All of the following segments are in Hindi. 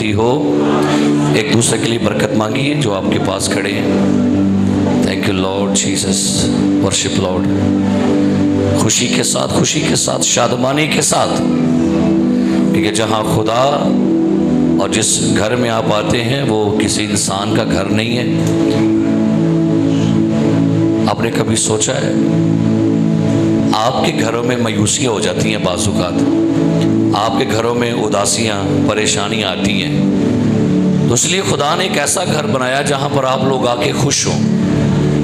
शांति हो। एक दूसरे के लिए बरकत मांगिए जो आपके पास खड़े हैं। Thank you Lord Jesus. Worship Lord. खुशी के साथ शादमानी के साथ, क्योंकि जहाँ खुदा और जिस घर में आप आते हैं वो किसी इंसान का घर नहीं है। आपने कभी सोचा है आपके घरों में मायूसियाँ हो जाती हैं, बाज़ुकात आपके घरों में उदासियाँ परेशानियाँ आती हैं, तो इसलिए खुदा ने एक ऐसा घर बनाया जहाँ पर आप लोग आके खुश हों।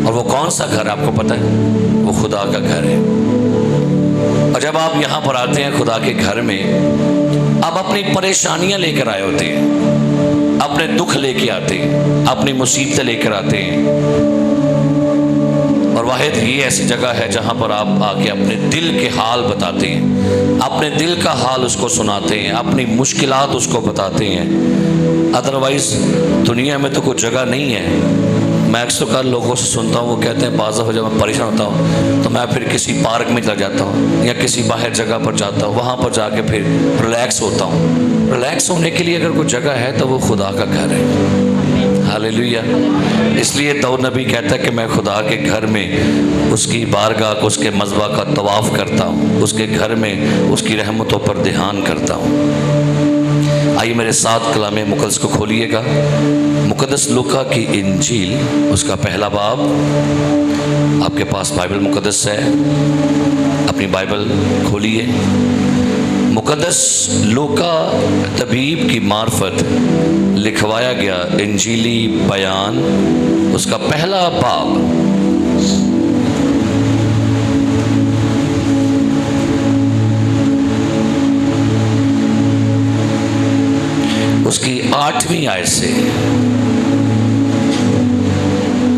और वो कौन सा घर आपको पता है? वो खुदा का घर है। और जब आप यहाँ पर आते हैं खुदा के घर में, आप अपनी परेशानियाँ लेकर आए होते हैं, अपने दुख लेके आते हैं, अपनी मुसीबतें लेकर आते हैं। और वाहिद ये ऐसी जगह है जहाँ पर आप आके अपने दिल के हाल बताते हैं, अपने दिल का हाल उसको सुनाते हैं, अपनी मुश्किलात उसको बताते हैं। अदरवाइज़ दुनिया में तो कोई जगह नहीं है। मैं अक्सर लोगों से सुनता हूँ, वो कहते हैं बाज़ जब मैं परेशान होता हूँ तो मैं फिर किसी पार्क में चला जाता हूँ या किसी बाहर जगह पर जाता हूँ, वहाँ पर जाके फिर रिलैक्स होता हूँ। रिलैक्स होने के लिए अगर कोई जगह है तो वो खुदा का घर है। हालेलुया। इसलिए दाऊद नबी कहता है कि मैं खुदा के घर में उसकी बारगाह को, उसके मज़बा का तवाफ़ करता हूँ, उसके घर में उसकी रहमतों पर ध्यान करता हूँ। आइए मेरे साथ कलामे मुक़द्दस को खोलिएगा। मुक़द्दस लूका की इंजील उसका पहला बाब। आपके पास बाइबल मुक़द्दस है, अपनी बाइबल खोलिए। मुक़द्दस लूका तबीब की मार्फत लिखवाया गया इंजीली बयान उसका पहला बाब। उसकी 8वीं आयत से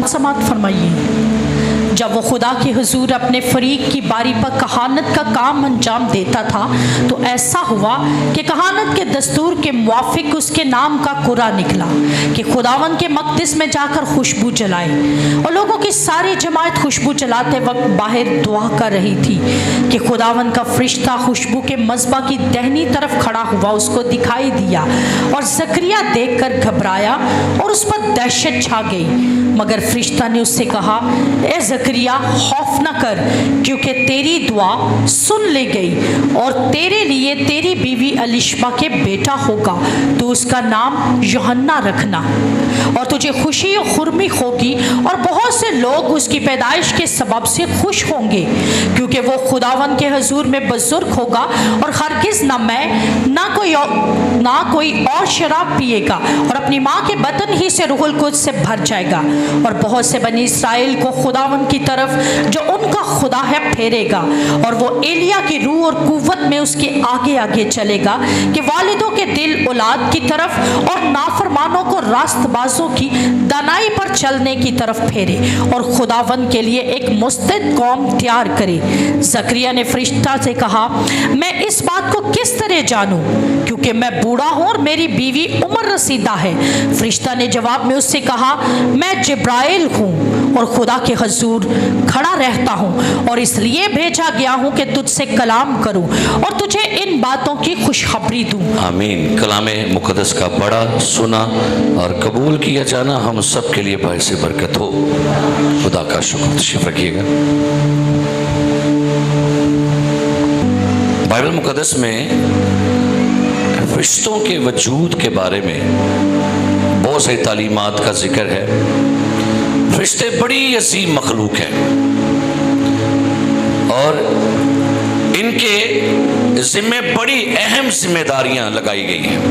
समाप्त फरमाइए। जब वो खुदा के हुजूर अपने फरीक की बारी पर कहानत का काम अंजाम देता था तो ऐसा हुआ कि कहानत के दस्तूर के मुआफिक उसके नाम का कुरा निकला कि खुदावन के मक़दिस में जाकर खुशबू जलाए। और लोगों की सारी जमात खुशबू जलाते वक्त बाहर दुआ कर रही थी कि खुदावन का फरिश्ता खुशबू के मज़बा की दाहिनी तरफ खड़ा हुआ उसको दिखाई दिया। और ज़करिया देखकर घबराया और उस पर दहशत छा गई। मगर फरिश्ता ने उससे कहा, ए ज़करिया खौफ न कर, क्योंकि तेरी दुआ सुन ली गई और तेरे लिए तेरी बीवी अलिशबा के बेटा होगा, तो उसका नाम यूहन्ना रखना। और तुझे खुशी और खुर्मी होगी और बहुत से लोग उसकी पैदाइश के सबब से खुश होंगे, क्योंकि वो खुदावन के हुजूर में बुजुर्ग होगा और हरगिज़ न मैं ना कोई और शराब पिएगा और अपनी माँ के बतन ही से रूहुल कुद्स से भर जाएगा। और बहुत से बनी इस्राएल को खुदावन की तरफ जो उनका खुदा है फेरेगा। और वो एलिया की रूह और कुव्वत में उसके आगे आगे चलेगा कि वालिदों के दिल औलाद की तरफ और नाफरमानों को रास्तबाजों की दानाई पर चलने की तरफ फेरे और खुदावन के लिए एक मुस्तैद कौम तैयार करे। ज़करिया ने फरिश्ता से कहा, मैं इस बात को किस तरह जानूं, क्योंकि मैं बूढ़ा हूँ और मेरी बीवी उम्र रसीदा है। फरिश्ता ने जवाब में उससे कहा, मैं जिब्राइल हूँ और खुदा के हुजूर खड़ा रहता हूँ और इसलिए भेजा गया हूँ कि तुझसे कलाम करूँ और तुझे इन बातों की खुशखबरी दूँ। आमीन। कलामे मुक़द्दस का पढ़ा, सुना और कबूल किया जाना हम सब के लिए बाइस बरकत हो। खुदा का शुक्र। तशरीफ़ रखिएगा। बाइबल मुक़द्दस में फरिश्तों के वजूद के बारे में बहुत सारी तालीमात का जिक्र है। फरिश्ते बड़ी अजीम मखलूक है और इनके ज़िम्मे बड़ी अहम जिम्मेदारियां लगाई गई हैं।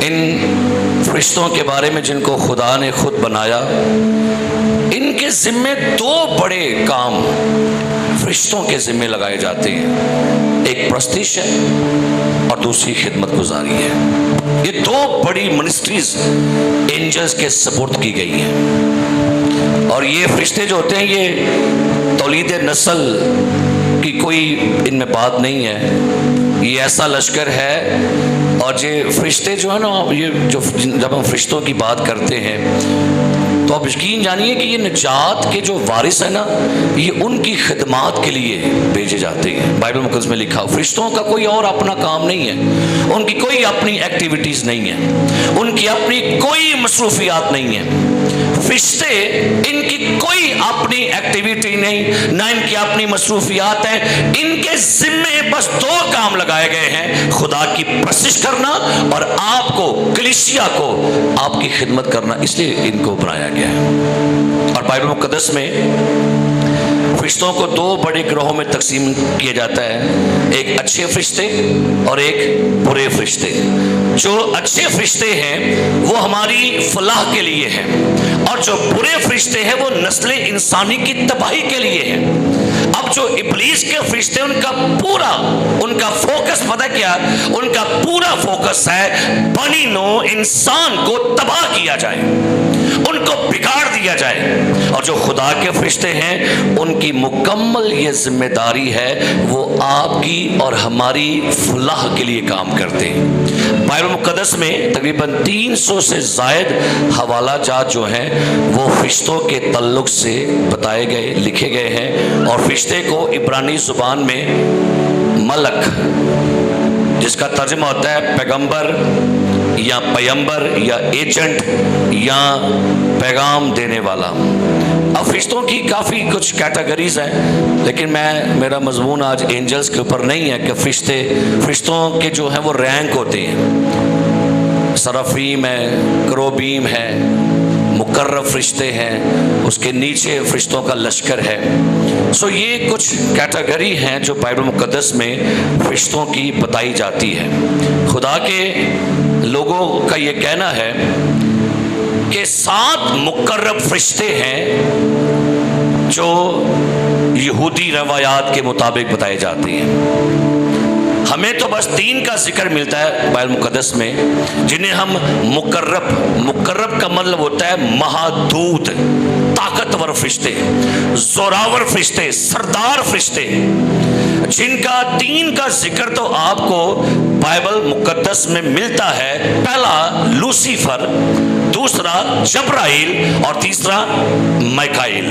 इन फरिश्तों के बारे में जिनको खुदा ने खुद बनाया, इनके ज़िम्मे 2 बड़े काम फरिश्तों के ज़िम्मे लगाए जाते हैं। एक प्रस्तिश है और दूसरी खिदमत गुजारी है। ये 2 बड़ी मिनिस्ट्रीज एंजल्स के सपुर्द की गई हैं। और ये फरिश्ते जो होते हैं ये तौलीद नस्ल की कोई इनमें बात नहीं है। ये ऐसा लश्कर है। और ये फरिश्ते जो है ना, ये जो जब हम फरिश्तों की बात करते हैं तो आप यकीन जानिए कि ये निजात के जो वारिस है ना, ये उनकी खिदमत के लिए भेजे जाते हैं। बाइबल मुकद्दस में लिखा, फरिश्तों का कोई और अपना काम नहीं है, उनकी कोई अपनी एक्टिविटीज़ नहीं है, उनकी अपनी कोई मसरूफियात नहीं है। फरिश्ते, इनकी कोई अपनी एक्टिविटी नहीं, ना इनकी अपनी मसरूफियात हैं। इनके जिम्मे बस दो काम लगाए गए हैं, खुदा की प्रशिश करना और आपको, कलीसिया को आपकी खिदमत करना, इसलिए इनको बनाया गया है। और बाइबल मुकद्दस में फरिश्तों को दो बड़े ग्रोहों में तकसीम किया जाता है, एक अच्छे फरिश्ते और एक बुरे फरिश्ते। जो अच्छे फरिश्ते हैं वो हमारी फलाह के लिए हैं, और जो बुरे फरिश्ते हैं वो नस्ल इंसानी की तबाही के लिए हैं। अब जो इब्लीस के फरिश्ते, उनका फोकस पता क्या? उनका पूरा फोकस है बनी नो इंसान को तबाह किया जाए, उनको बिगाड़ दिया जाए। और जो खुदा के फरिश्ते हैं उनकी मुकम्मल ये जिम्मेदारी है, वो आपकी और हमारी फलाह के लिए काम करते हैं। बाइबल मुकद्दस में तकरीबन 300 से ज़ायद हवाला जात जो हैं वो फरिश्तों के तल्लुक से बताए गए, लिखे गए हैं। और फरिश्ते को इब्रानी ज़ुबान में मलक, जिसका तर्जुमा होता है पैगंबर या पैगंबर या एजेंट या पैगाम देने वाला। अब फरिश्तों की काफ़ी कुछ कैटेगरीज हैं, लेकिन मेरा मजमून आज एंजल्स के ऊपर नहीं है कि फरिश्तों के जो हैं वो रैंक होते हैं। सराफीम है, करोबीम है, मुकर्रब फरिश्ते हैं, उसके नीचे फरिश्तों का लश्कर है। सो ये कुछ कैटेगरी हैं जो बाइबल मुकद्दस में फरिश्तों की बताई जाती है। खुदा के लोगों का ये कहना है कि 7 मुकर्रब फरिश्ते हैं जो यहूदी रवायात के मुताबिक बताए जाते हैं। हमें तो बस 3 का जिक्र मिलता है बाइबल मुकद्दस में, जिन्हें हम मुकर्रब का मतलब होता है महादूत, ताकतवर फरिश्ते, जोरावर फरिश्ते, सरदार फरिश्ते, जिनका 3 का जिक्र तो आपको बाइबल मुकद्दस में मिलता है। पहला लूसीफर, दूसरा जब्राइल और तीसरा माइकाइल।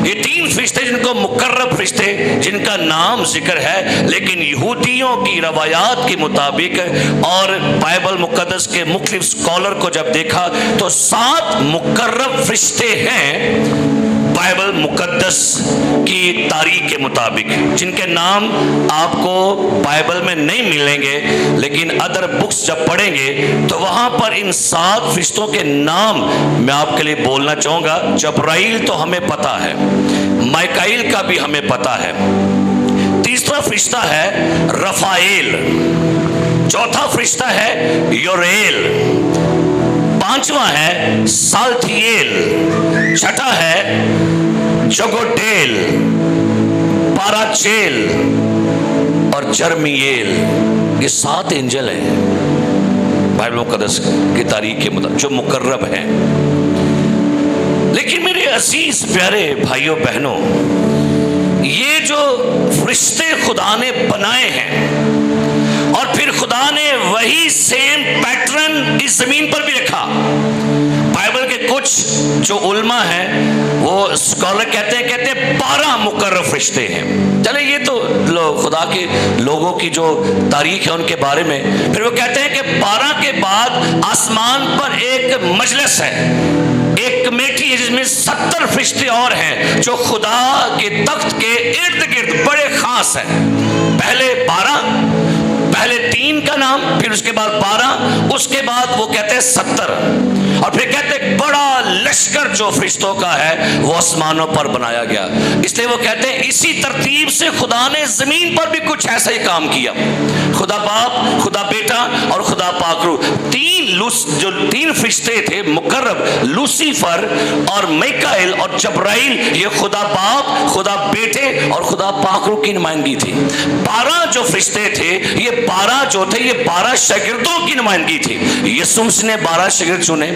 ये 3 फरिश्ते जिनको मुकर्रब फरिश्ते, जिनका नाम जिक्र है, लेकिन यहूदियों की रवायात के मुताबिक और बाइबल मुकद्दस के मुख्तलिफ स्कॉलर को जब देखा तो 7 मुकर्रब फरिश्ते हैं बाइबल मुकद्दस की तारीख के मुताबिक, जिनके नाम आपको बाइबल में नहीं मिलेंगे, लेकिन अदर बुक्स जब पढ़ेंगे तो वहां पर इन 7 फरिश्तों के नाम मैं आपके लिए बोलना चाहूंगा। जब्राइल तो हमें पता है, माइकाइल का भी हमें पता है, तीसरा फरिश्ता है रफाएल, चौथा फरिश्ता है योरेल, 5वां है साल्थिएल, छठा है जगोटेल, पाराचेल और जर्मिएल। ये 7 एंजल हैं बाइबल मुकद्दस की तारीख के मुताबिक जो मुकर्रब हैं। लेकिन मेरे अजीज प्यारे भाइयों बहनों, ये जो फरिश्ते खुदा ने बनाए हैं और फिर खुदा ने वही सेम पैटर्न इस जमीन पर भी रखा। बाइबल के कुछ जो उल्मा हैं वो स्कॉलर कहते हैं 12 मुकर्रब फरिश्ते हैं। चले ये तो खुदा के लोगों की जो तारीख है उनके बारे में। फिर वो कहते हैं कि 12 के बाद आसमान पर एक मजलिस है, एक कमेटी है जिसमें 70 फरिश्ते और हैं जो खुदा के तख्त के इर्द गिर्द बड़े खास हैं। पहले 3 का नाम, फिर उसके बाद 12, उसके बाद वो कहते हैं 70, और फिर कहते हैं बड़ा लश्कर जो फरिश्तों का है वो आसमानों पर बनाया गया। इसलिए वो कहते हैं इसी तरतीब से खुदा ने जमीन पर भी कुछ ऐसा ही काम किया। खुदा बाप, खुदा बेटा और खुदा पाकरू, 3 फरिश्ते थे मुकर्रब, लूसीफर और माइकाइल और जब्राइल। ये खुदा बाप, खुदा बेटे और खुदा पाकरू की नुमाइंदगी थी। 12 जो फरिश्ते थे, ये 12 जो थे ये 12 शागिर्दों की नुमाइंदगी थी। यीशु मसीह ने 12 शागिर्द चुने।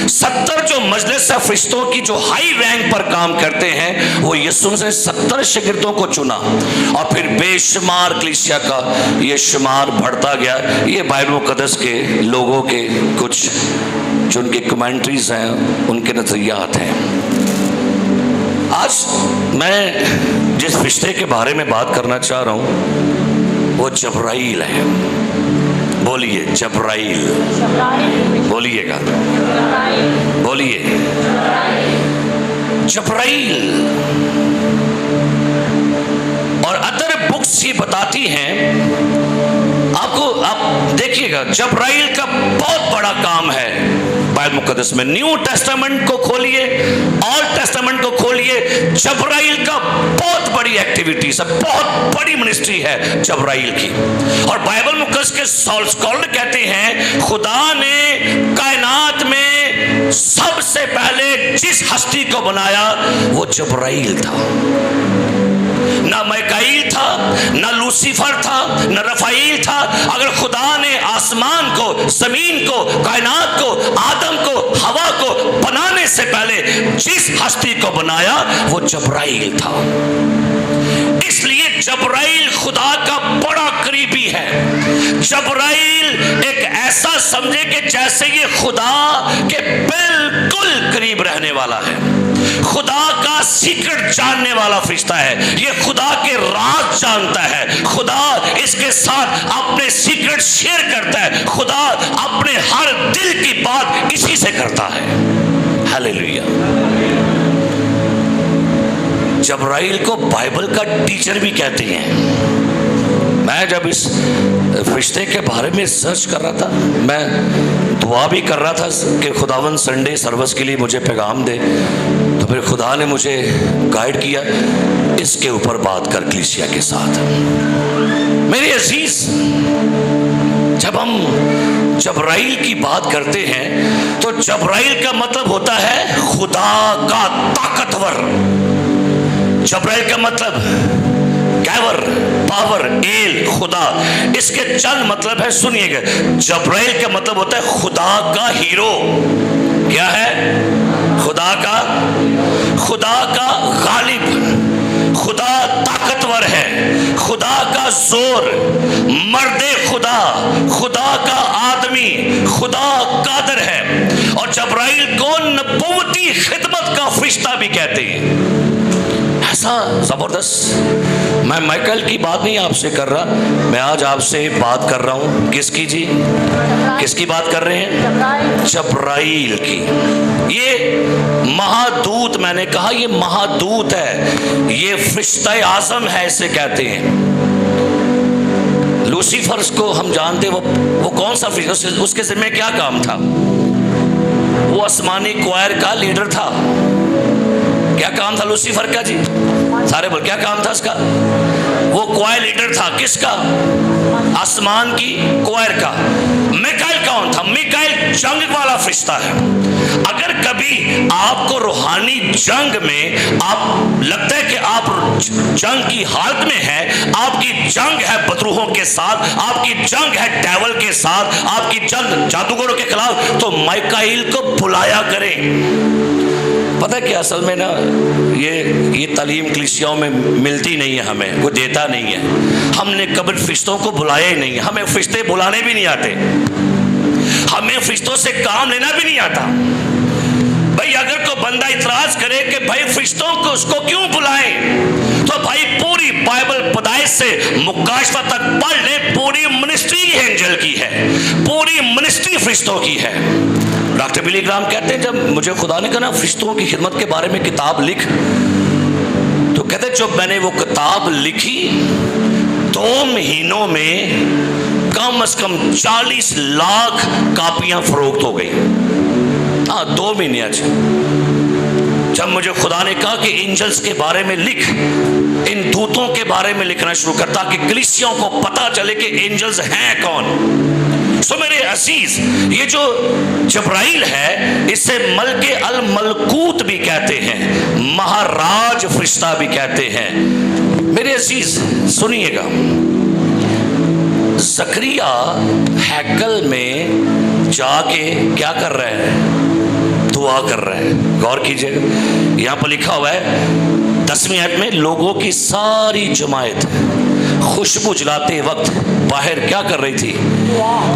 70 जो मजलिस फरिश्तों की जो हाई रैंक पर काम करते हैं वो यीशु मसीह ने 70 शागिर्दों को चुना, और फिर बेशुमार कलीसिया का ये शुमार बढ़ता गया। ये बाइबल मुकद्दस के लोगों के कुछ जो उनकी कमेंट्रीज हैं, उनके नज़रियात हैं। आज मैं जिस रिश्ते के बारे में बात करना चाह रहा हूँ वो जबराइल है। बोलिए जबराइल, बोलिएगा, बोलिए जबराइल। और अदर बुक्स ये बताती हैं आपको, आप देखिएगा जबराइल का बहुत बड़ा काम है बाइबल मुकद्दस में। न्यू टेस्टामेंट को खोलिए, ओल्ड टेस्टामेंट को खोलिए, जबराइल का बहुत बड़ी एक्टिविटीज है, बहुत बड़ी मिनिस्ट्री है जबराइल की। और बाइबल मुकद्दस के स्कॉलर कहते हैं खुदा ने कायनात में सबसे पहले जिस हस्ती को बनाया वो जबराइल था। ना मिकाईल था, ना लूसीफर था, ना रफाइल था। अगर खुदा ने आसमान को, जमीन को, कायनात को, आदम को, हवा को बनाने से पहले जिस हस्ती को बनाया वो जबराइल था। इसलिए जबराइल खुदा का बड़ा करीबी है। जबराइल एक ऐसा समझे कि जैसे ये खुदा के बिल्कुल करीब रहने वाला है, खुदा का सीक्रेट जानने वाला फरिश्ता है। ये खुदा के राज जानता है, खुदा इसके साथ अपने सीक्रेट शेयर करता है, खुदा अपने हर दिल की बात इसी से करता है। हालेलुया। जबराइल को बाइबल का टीचर भी कहते हैं। मैं जब इस फरिश्ते के बारे में सर्च कर रहा था, मैं दुआ भी कर रहा था कि खुदावन संडे सर्विस के लिए मुझे पैगाम दे, तो फिर खुदा ने मुझे गाइड किया इसके ऊपर बात कर कलीसिया के साथ। मेरे अजीज, जब हम जबराइल की बात करते हैं तो जबराइल का मतलब होता है खुदा का ताकतवर। जबराइल का मतलब कैवर, पावर, एल, खुदा। इसके चंद मतलब है, सुनिएगा। जबराइल का मतलब होता है खुदा का हीरो। क्या है? खुदा का गालिब, खुदा ताकतवर है, खुदा का जोर, मर्दे खुदा, खुदा का आदमी, खुदा कादर है। और जबराइल को नबूवती खिदमत का फरिश्ता भी कहते हैं। ऐसा जबरदस्त। मैं माइकल की बात नहीं आपसे कर रहा, मैं आज आपसे बात कर रहा हूं किसकी जी? किसकी बात कर रहे हैं? जबराइल की। ये महादूत, मैंने कहा ये महादूत है, ये फरिश्ता आज़म है इसे कहते हैं। लूसीफर को हम जानते, वो कौन सा फरिश्ता, उसके ज़िम्मे क्या काम था? वो आसमानी क्वायर का लीडर था। क्या काम था लूसीफर का जी? सारे बोल, क्या काम था उसका? वो क्वायर लीडर था। किसका? आसमान की क्वायर का। मिकाईल कौन था? मिकाईल जंग वाला फरिश्ता है। अगर कभी आपको रूहानी जंग में आप लगता है कि आप जंग की हालत में है, आपकी जंग है बदरूहों के साथ, आपकी जंग है डेविल के साथ, आपकी जंग जादूगरों के खिलाफ, तो मिकाईल को बुलाया करें। पता है क्या, असल में ना ये तालीम कलीसियाओं में मिलती नहीं है, हमें कोई देता नहीं है। हमने कभी फरिश्तों को बुलाया ही नहीं है, हमें फरिश्ते बुलाने भी नहीं आते, हमें फरिश्तों से काम लेना भी नहीं आता। भाई अगर कोई बंदा इतराज करे कि भाई फरिश्तों को उसको क्यों बुलाएं, तो भाई पूरी बाइबल पैदाइश से मुकाशफा तक पढ़ ले, पूरी मिनिस्ट्री एंजल की है, पूरी मिनिस्ट्री फरिश्तों की है। डॉक्टर बिली ग्राम कहते हैं, जब मुझे खुदा ने कहा ना फरिश्तों की खिदमत के बारे में किताब लिख, तो कहते जब मैंने वो किताब लिखी 2 महीनों में कम से कम 40 लाख कापियां फरोख्त हो गई। हाँ, 2 महीने। आज जब मुझे खुदा ने कहा कि एंजल्स के बारे में लिख, इन दूतों के बारे में लिखना शुरू कर, ताकि कलीसियाओं को पता चले कि एंजल्स हैं कौन। सो मेरे अजीज, ये जो जबराइल है इसे मलके अल मलकूत भी कहते हैं, महाराज फरिश्ता भी कहते हैं। मेरे अजीज सुनिएगा, जकरिया हैकल में जाके क्या कर रहे हैं? दुआ कर रहे हैं। गौर कीजिएगा, यहां पर लिखा हुआ है 10वीं आयत में, लोगों की सारी जमायत खुशबू जलाते वक्त बाहर क्या कर रही थी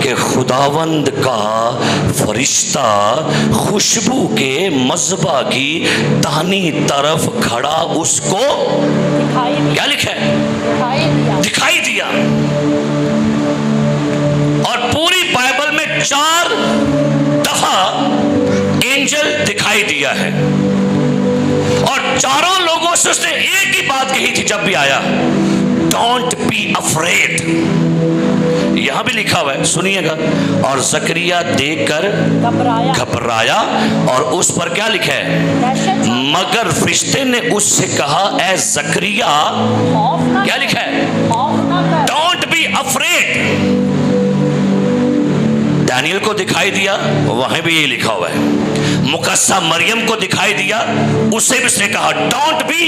कि खुदावंद का फरिश्ता खुशबू के मज़बा की दाहिनी तरफ खड़ा उसको क्या लिखा है, दिखाई दिया। और पूरी बाइबल में 4 दफा एंजल दिखाई दिया है और चारों लोगों से उसने एक ही बात कही थी जब भी आया, डोंट बी अफ्रेड। यहां भी लिखा हुआ है, सुनिएगा। और जकरिया देखकर घबराया और उस पर क्या लिखा है, मगर फरिश्ते ने उससे कहा, ए जकरिया, क्या लिखा है, डोंट बी अफ्रेड। दानियल को दिखाई दिया, वहां भी यही लिखा हुआ है। मुकस्सा मरियम को दिखाई दिया, उसे भी उसने कहा डोंट बी।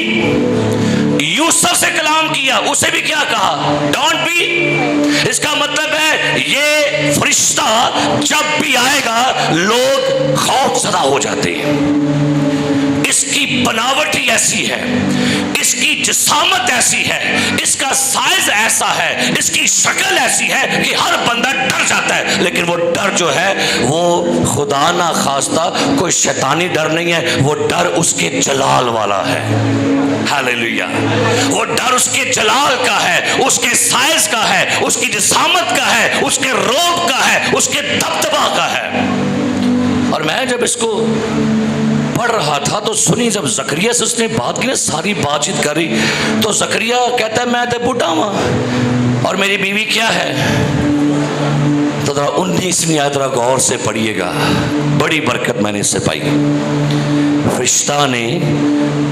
यूसुफ से कलाम किया, उसे भी क्या कहा, डोंट बी। इसका मतलब है ये फरिश्ता जब भी आएगा लोग खौफजदा हो जाते हैं। इसकी बनावट ही ऐसी है, इसकी जिसामत ऐसी है, इसका साइज ऐसा है, इसकी शक्ल ऐसी है कि हर बंदा डर जाता है। लेकिन वो डर जो है वो खुदा ना खास्ता कोई शैतानी डर नहीं है, वो डर उसके जलाल वाला है। हालेलुया। वो डर उसके जलाल का है, उसके साइज का है, उसकी जिसामत का है, उसके रोब का है, उसके दबदबा का है। और मैं जब इसको पढ़ रहा था तो सुनी, जब जकरिया से उसने बात की ना, सारी बातचीत करी, तो जकरिया कहता है मैं तो बूढ़ा हूं और मेरी बीवी क्या है। तो 19वीं आयत गौर से पढ़िएगा, बड़ी बरकत मैंने इससे पाई। फरिश्ता ने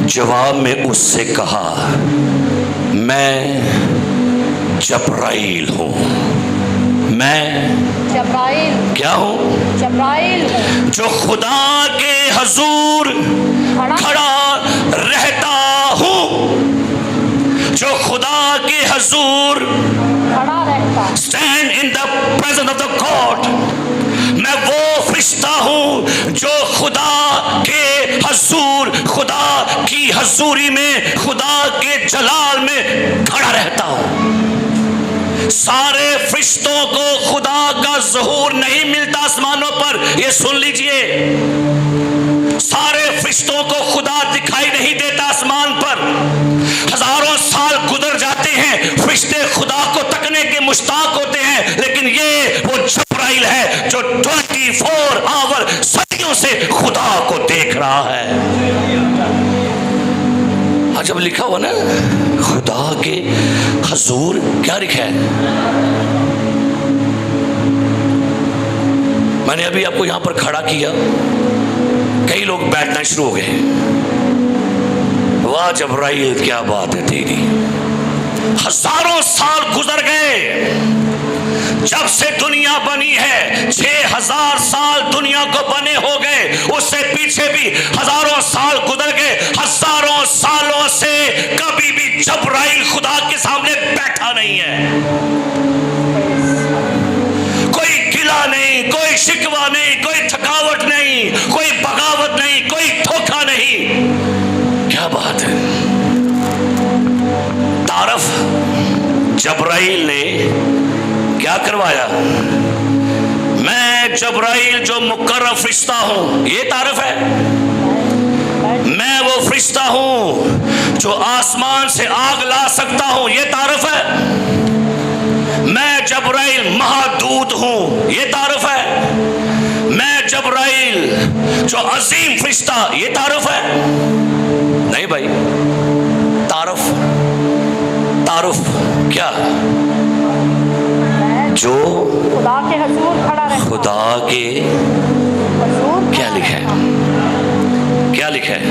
जवाब में उससे कहा, मैं जब्राइल हूं। मैं जब्राइल क्या हूं, जब्राइल जो खुदा के हजूर खड़ा रहता हूं, जो खुदा के हजूर खड़ा रहता, stand in the presence of the God. मैं वो फरिश्ता हूं जो खुदा के हजूर, खुदा की हजूरी में, खुदा के जलाल में खड़ा रहता हूं। सारे फरिश्तों को खुदा का ज़हूर नहीं मिलता आसमानों पर, ये सुन लीजिए। सारे फरिश्तों को खुदा दिखाई नहीं देता आसमान पर। हजारों साल गुजर जाते हैं, फरिश्ते खुदा को तकने के मुश्ताक होते हैं, लेकिन ये वो जब्राइल है जो 24 आवर सदियों से खुदा को देख रहा है। जब लिखा हुआ ना खुदा के हजूर, क्या लिखा है, मैंने अभी आपको यहां पर खड़ा किया, कई लोग बैठना शुरू हो गए। वाह जब्राइल, क्या बात है तेरी। हजारों साल गुजर गए जब से दुनिया बनी है, 6000 साल दुनिया को बने हो गए, उससे पीछे भी हजारों साल गुजर गए। हजारों सालों से कभी भी जब्राइल खुदा के सामने बैठा नहीं है। कोई गिला नहीं, कोई शिकवा नहीं, कोई थकावट नहीं, कोई बगावत नहीं, कोई धोखा नहीं। क्या बात है। तारफ जब्राइल ने क्या करवाया, मैं जब्राइल जो मुकर्रम फरिश्ता हूं, ये तारफ है। मैं वो फरिश्ता हूं जो आसमान से आग ला सकता हूं, ये तारफ है। मैं जब्राइल महादूत हूं, ये तारफ है। मैं जब्राइल जो अजीम फरिश्ता, ये तारफ है। नहीं भाई, तारफ तारुफ क्या, जो खुदा के हजूर खड़ा रहता, खुदा के हजूर क्या लिखा है, क्या लिखा है।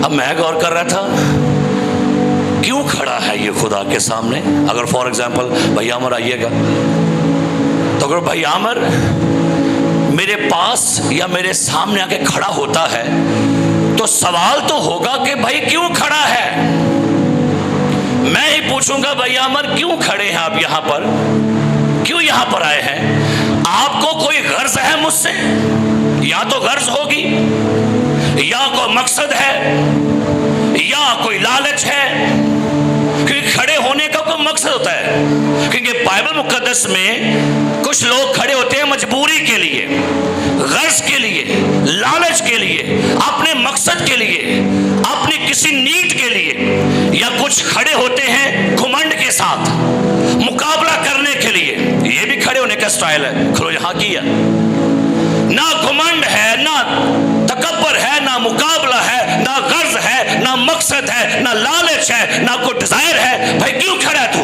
अब मैं गौर कर रहा था क्यों खड़ा है ये खुदा के सामने। अगर फॉर एग्जाम्पल भाई आमर आइएगा, तो अगर भाई आमर मेरे पास या मेरे सामने आके खड़ा होता है तो सवाल तो होगा कि भाई क्यों खड़ा है। मैं ही पूछूंगा भाई आमर क्यों खड़े हैं आप यहां पर, क्यों यहां पर आए हैं। आपको कोई गर्ज है मुझसे, या तो गर्ज होगी या कोई मकसद है, या कोई लालच है, क्योंकि खड़े होने का कोई मकसद होता है। क्योंकि बाइबल मुकद्दस में कुछ लोग खड़े होते हैं मजबूरी के लिए, गर्ज के लिए, लालच के लिए, अपने मकसद के लिए, अपनी किसी नीड के लिए, या कुछ खड़े होते हैं घमंड के साथ मुकाबला करने के लिए। ये भी खड़े होने का स्टाइल है। खलो यहां किया ना घमंड है, ना तकब्बर है, ना मुकाबला है, ना गर्ज है, ना मकसद है, ना लालच है, ना कोई डिजायर है। भाई क्यों खड़ा है तू?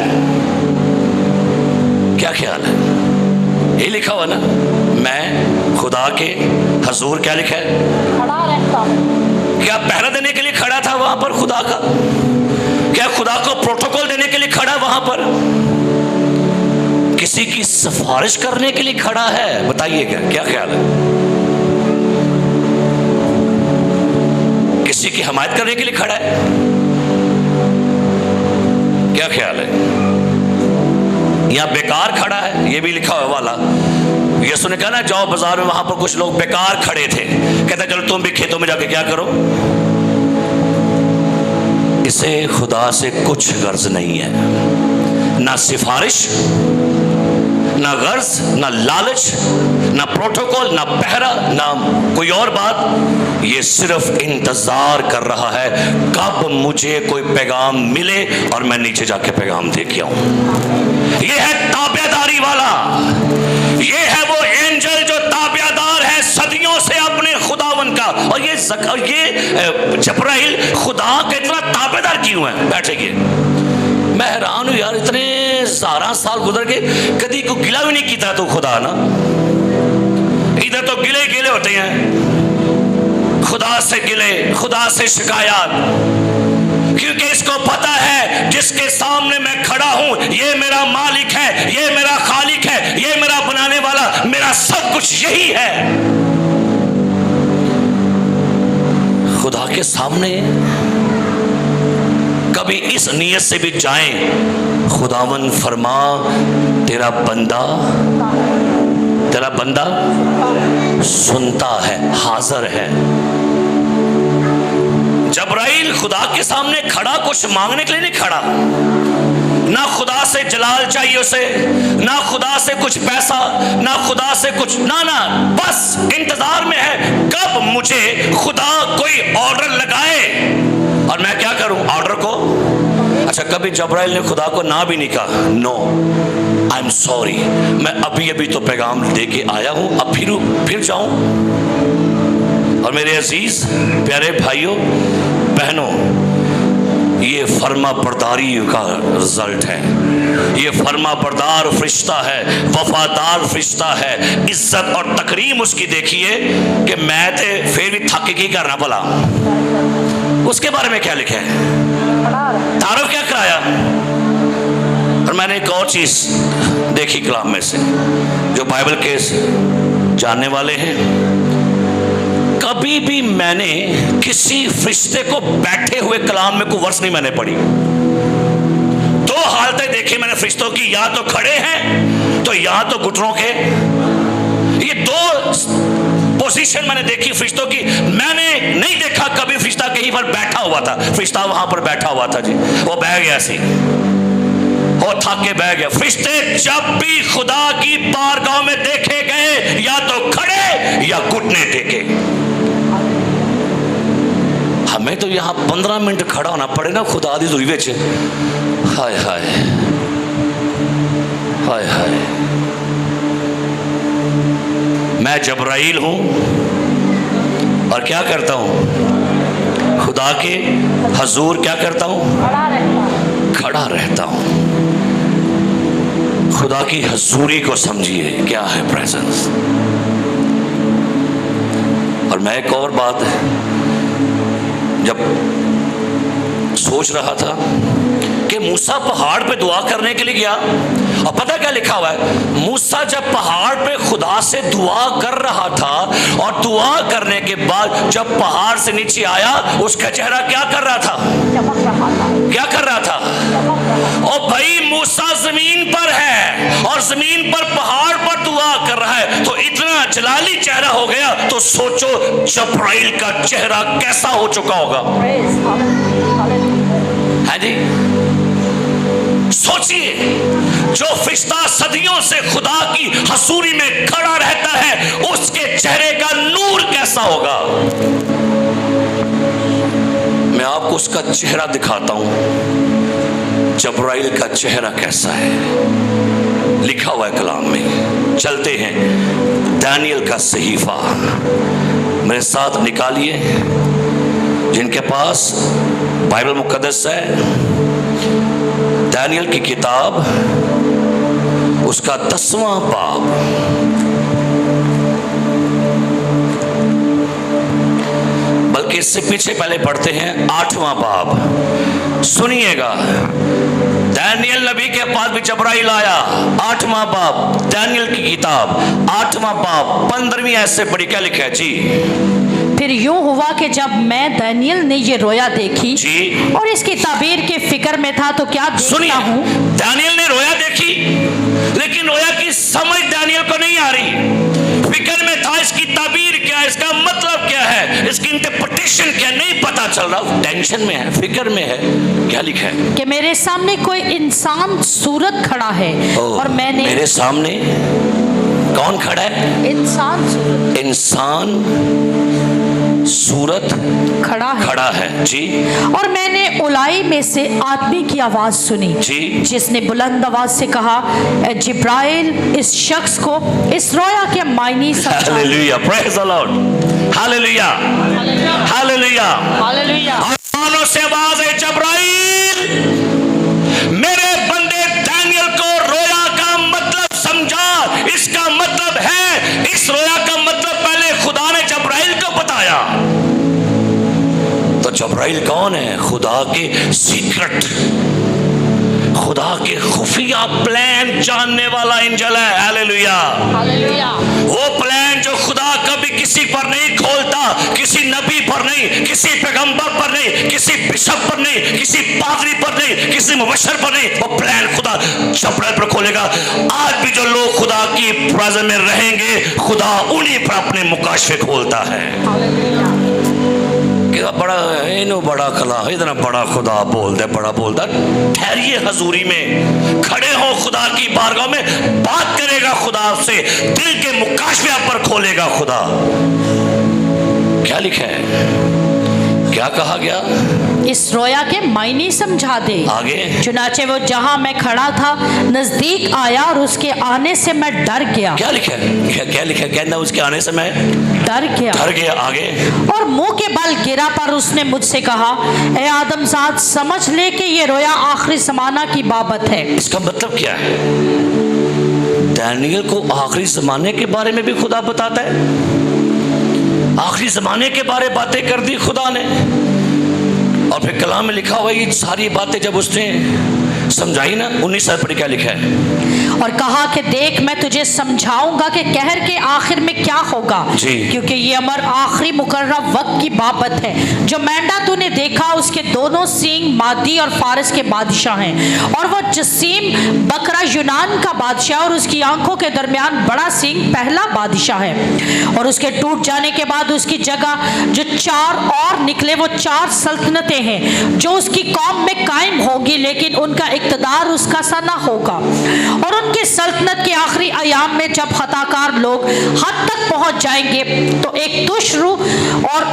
क्या ख्याल है? ये लिखा हुआ ना, मैं खुदा के हजूर, क्या लिखा है? खड़ा रहता हूं। क्या पहरा देने के लिए खड़ा था वहां पर खुदा का? क्या खुदा को प्रोटोकॉल देने के लिए खड़ा वहां पर? किसी की सिफारिश करने के लिए खड़ा है? बताइएगा क्या ख्याल है? किसी की हिमायत करने के लिए खड़ा है? क्या ख्याल है? या बेकार खड़ा है? ये भी लिखा हुआ वाला। यीशु ने कहा ना, जाओ बाजार में, वहां पर कुछ लोग बेकार खड़े थे, कहता चलो तुम भी खेतों में जाके क्या करो। इसे खुदा से कुछ गर्ज नहीं है, ना सिफारिश, ना गर्ज, ना लालच, ना प्रोटोकॉल, ना पहरा, ना कोई और बात। ये सिर्फ इंतजार कर रहा है कब मुझे कोई पैगाम मिले और मैं नीचे जाके पैगाम दे के आऊं। ये है ताबेदारी वाला, ये है वो एंजल जो ताबेदार है सदियों से अपने खुदावन का। और ये जबराइल खुदा का इतना ताबेदार क्यों है? बैठेंगे, मैं हैरान हूं यार, इतने 12 साल गुजर के कभी को गिला भी नहीं किया तो खुदा ना। इधर तो गिले गिले होते हैं, खुदा से गिले, खुदा से शिकायत, क्योंकि इसको पता है जिसके सामने मैं खड़ा हूं ये मेरा मालिक है, ये मेरा खालिक है, ये मेरा बनाने वाला, मेरा सब कुछ यही है। खुदा के सामने कभी इस नियत से भी जाएं, खुदावन फरमा तेरा बंदा सुनता है, हाजिर है। जबराइल खुदा के सामने खड़ा कुछ मांगने के लिए नहीं खड़ा, ना खुदा से जलाल चाहिए उसे, ना खुदा से कुछ पैसा, ना खुदा से कुछ, ना, बस इंतजार में है कब मुझे खुदा कोई ऑर्डर लगाए और मैं क्या करूं ऑर्डर को। अच्छा, कभी जबराइल ने खुदा को ना भी नहीं कहा, नो आई एम सॉरी, मैं अभी तो पैगाम दे के आया हूं, अब फिर जाऊं। और मेरे अजीज प्यारे भाइयों बहनों, ये फर्मा बरदारी का रिजल्ट है, ये फर्मा बरदार फरिश्ता है, वफादार फरिश्ता है। इज्जत और तकरीम उसकी देखिए कि मैं ते फिर भी थक की करना भला। उसके बारे में क्या लिखा है, तारुफ क्या कराया। और मैंने एक और चीज देखी कलाम में से, जो बाइबल के जानने वाले हैं, कभी भी मैंने किसी फरिश्ते को बैठे हुए कलाम में कोई वर्स नहीं मैंने पढ़ी। दो हालतें देखी मैंने फरिश्तों की, या तो खड़े हैं तो या तो घुटनों के। ये दो पोजीशन मैंने देखी फरिश्तों की। मैंने नहीं देखा कभी फरिश्ता कहीं पर बैठा हुआ था। फरिश्ता वहां पर बैठा हुआ था जी, वो बह गया सी, वो थक के बह गया। फरिश्ते जब भी खुदा की बारगाह में देखे गए, या तो खड़े या घुटने टेके। हमें तो यहां 15 मिनट खड़ा होना पड़े ना खुदा दी दूरी विच। हाय हाय हाय हाय, मैं जबराइल हूं और क्या करता हूं, खुदा के हजूर क्या करता हूं, खड़ा रहता हूं। खुदा की हजूरी को समझिए, क्या है प्रेजेंस। और मैं एक और बात जब सोच रहा था कि मूसा पहाड़ पे दुआ करने के लिए गया, और पता क्या लिखा हुआ है, मूसा जब पहाड़ पे खुदा से दुआ कर रहा था, और दुआ करने के बाद जब पहाड़ से नीचे आया, उसका चेहरा क्या कर रहा था, क्या कर रहा था। और भाई मूसा जमीन पर है और जमीन पर पहाड़ पर दुआ कर रहा है, तो इतना जलाली चेहरा हो गया तो सोचो जब्राइल का चेहरा कैसा हो चुका होगा। है जी, सोचिए, जो फरिश्ता सदियों से खुदा की हजूरी में खड़ा रहता है उसके चेहरे का नूर कैसा होगा। मैं आपको उसका चेहरा दिखाता हूं, जब्राइल का चेहरा कैसा है, लिखा हुआ है कलाम में। चलते हैं दानियल का सहीफा, मेरे साथ निकालिए, जिनके पास बाइबल मुकद्दस है। दानियल की किताब, उसका 10वां बाब, बल्कि इससे पीछे पहले पढ़ते हैं 8वां बाब। सुनिएगा, दानियल नबी के पास भी जब्राइल आया। 8वां बाब दानियल की किताब, 8वां बाब 15वीं आयत से पढ़ी, क्या लिखा है जी। फिर यूं हुआ कि जब मैं दानियल ने ये रोया देखी जी, और इसकी ताबीर के फिक्र में था तो क्या देखता हूँ। दानियल ने रोया देखी, लेकिन रोया की समझ दानियल को नहीं आ रही। फिक्र में था, इसकी ताबीर क्या है, इसका मतलब क्या है, इसकी इंटरप्रिटेशन क्या, नहीं पता चल रहा। टेंशन में है, फिक्र में है। क्या लिखा है कि मेरे सामने कोई इंसान सूरत खड़ा है और मैंने, मेरे सामने कौन खड़ा है? इंसान सूरत, इंसान सूरत खड़ा है जी। और मैंने उलाई में से आदमी की आवाज सुनी जी, जिसने बुलंद आवाज से कहा, "ए जिब्राइल, इस शख्स को इस रोया के मायने समझा।" Hallelujah, praise the Lord, hallelujah, hallelujah, hallelujah. आसमानों से आवाज है, जब्राइल, मेरे बंदे दानियल को रोया का मतलब समझा। इसका मतलब है, इस रोया का मतलब पहले खुदा ने जब्राइल को बताया। तो जब्राइल कौन है? खुदा के सीक्रेट, खुदा के खुफिया प्लान जानने वाला एंजल है। Hallelujah, hallelujah. वो प्लान जो खुदा कभी किसी पर नहीं खोलता, किसी नबी पर नहीं, किसी पैगंबर पर नहीं, किसी बिशप पर नहीं, किसी पादरी पर नहीं, किसी मुबशर पर नहीं, वो प्लान खुदा जब्राइल पर खोलेगा। आज भी जो लोग खुदा की प्रेजेंस में रहेंगे, खुदा उन्हीं पर अपने मुकाशफे खोलता है। बड़ा इनो बड़ा कला, इतना बड़ा खुदा बोल दे, बड़ा बोलता। ठहरिए, हजूरी में खड़े हो, खुदा की बारगाह में बात करेगा खुदा से, दिल के मुकाशफे पर खोलेगा खुदा। क्या लिखा है, क्या कहा गया? इस रोया के मायने समझा दे। आगे, चुनाचे वो जहां मैं खड़ा था नजदीक आया और उसके आने से मैं डर गया। क्या लिखा है? क्या लिखा है? कहना उसके आने से मैं डर गया। आगे, और मुंह के बल गिरा, पर उसने मुझसे कहा, ए आदमजाद, समझ ले कि ये रोया आखिरी ज़माना की बाबत है। इसका मतलब क्या है? दानियल को आखिरी ज़माने के बारे में भी खुदा बताता है। आखिरी ज़माने के बारे बातें कर दी खुदा ने, और फिर कलाम में लिखा हुआ ये सारी बातें जब उसने समझाई ना, 19 साल पर क्या लिखा है? और कहा कि देख, मैं तुझे समझाऊंगा कि कहर के आखिर में क्या होगा, क्योंकि ये अमर आखिरी मुकर्रर वक्त की बाबत है। जो मेंढा तूने देखा, उसके दोनों सींग मादी और फारिस के बादशाह हैं, और वो जसीम बकरा यूनान का बादशाह, और उसकी आंखों के दरमियान बड़ा सींग पहला बादशाह है। और उसके टूट जाने के बाद उसकी जगह जो 4 और निकले, वो 4 सल्तनतें हैं जो उसकी कौम में कायम होगी, लेकिन उनका इक़्तिदार उसका सा ना होगा। और उनकी सल्तनत के आखिरी अयाम में जब खताकार लोग हद तक पहुंच जाएंगे, तो एक तुशरू और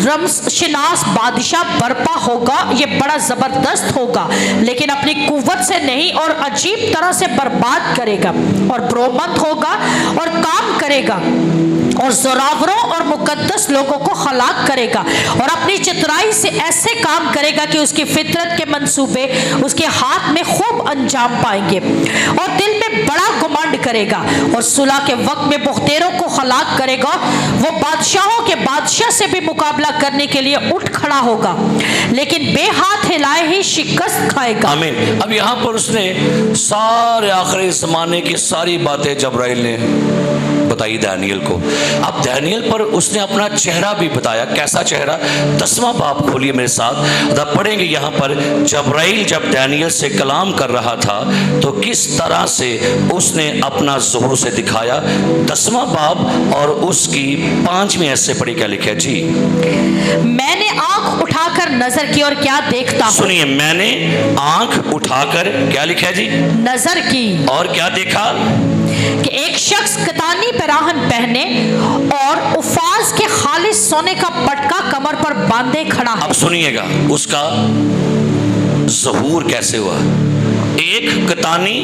रमशनास बादशाह बर्पा होगा। ये बड़ा जबरदस्त होगा, लेकिन अपनी कुव्वत से नहीं, और अजीब तरह से बर्बाद करेगा, और ब्रोमंद होगा और काम करेगा, और जोरावरों और मुकद्दस लोगों को हलाक करेगा, और अपनी चितराई से ऐसे काम करेगा कि उसकी फितरत के मंसूबे उसके हाथ में खूब अंजाम पाएंगे, और दिल में बड़ा घमंड करेगा, और सुलह के वक्त में बुख्तेरों को हलाक करेगा। वो बादशाहों के बादशाह से भी मुकाबला करने के लिए उठ खड़ा होगा, लेकिन बेहाथ हिलाए ही शिकस्त खाएगा। आमीन। अब यहाँ पर उसने सारे आखिरी ज़माने की सारी बातें जब्राइल ने बताई दानियल को। अब दानियल पर उसने अपना चेहरा भी बताया। कैसा चेहरा? 10वां बाब खोलिए मेरे साथ, तब पढ़ेंगे यहाँ पर जबराइल जब दानियल से कलाम कर रहा था तो किस तरह से उसने अपना ज़ुहूर से दिखाया। 10वां बाब और उसकी 5वीं ऐसे पढ़ी, क्या लिखा है जी? मैंने आंख उठाकर नजर की और क्या देखता हूं। सुनिए, मैंने आंख उठाकर क्या लिखा है जी? नजर की और क्या देखा? कि एक शख्स कतानी पैराहन पहने और उफाज के खालिस सोने का पटका कमर पर बांधे खड़ा है। अब सुनिएगा उसका ज़हूर कैसे हुआ। एक कतानी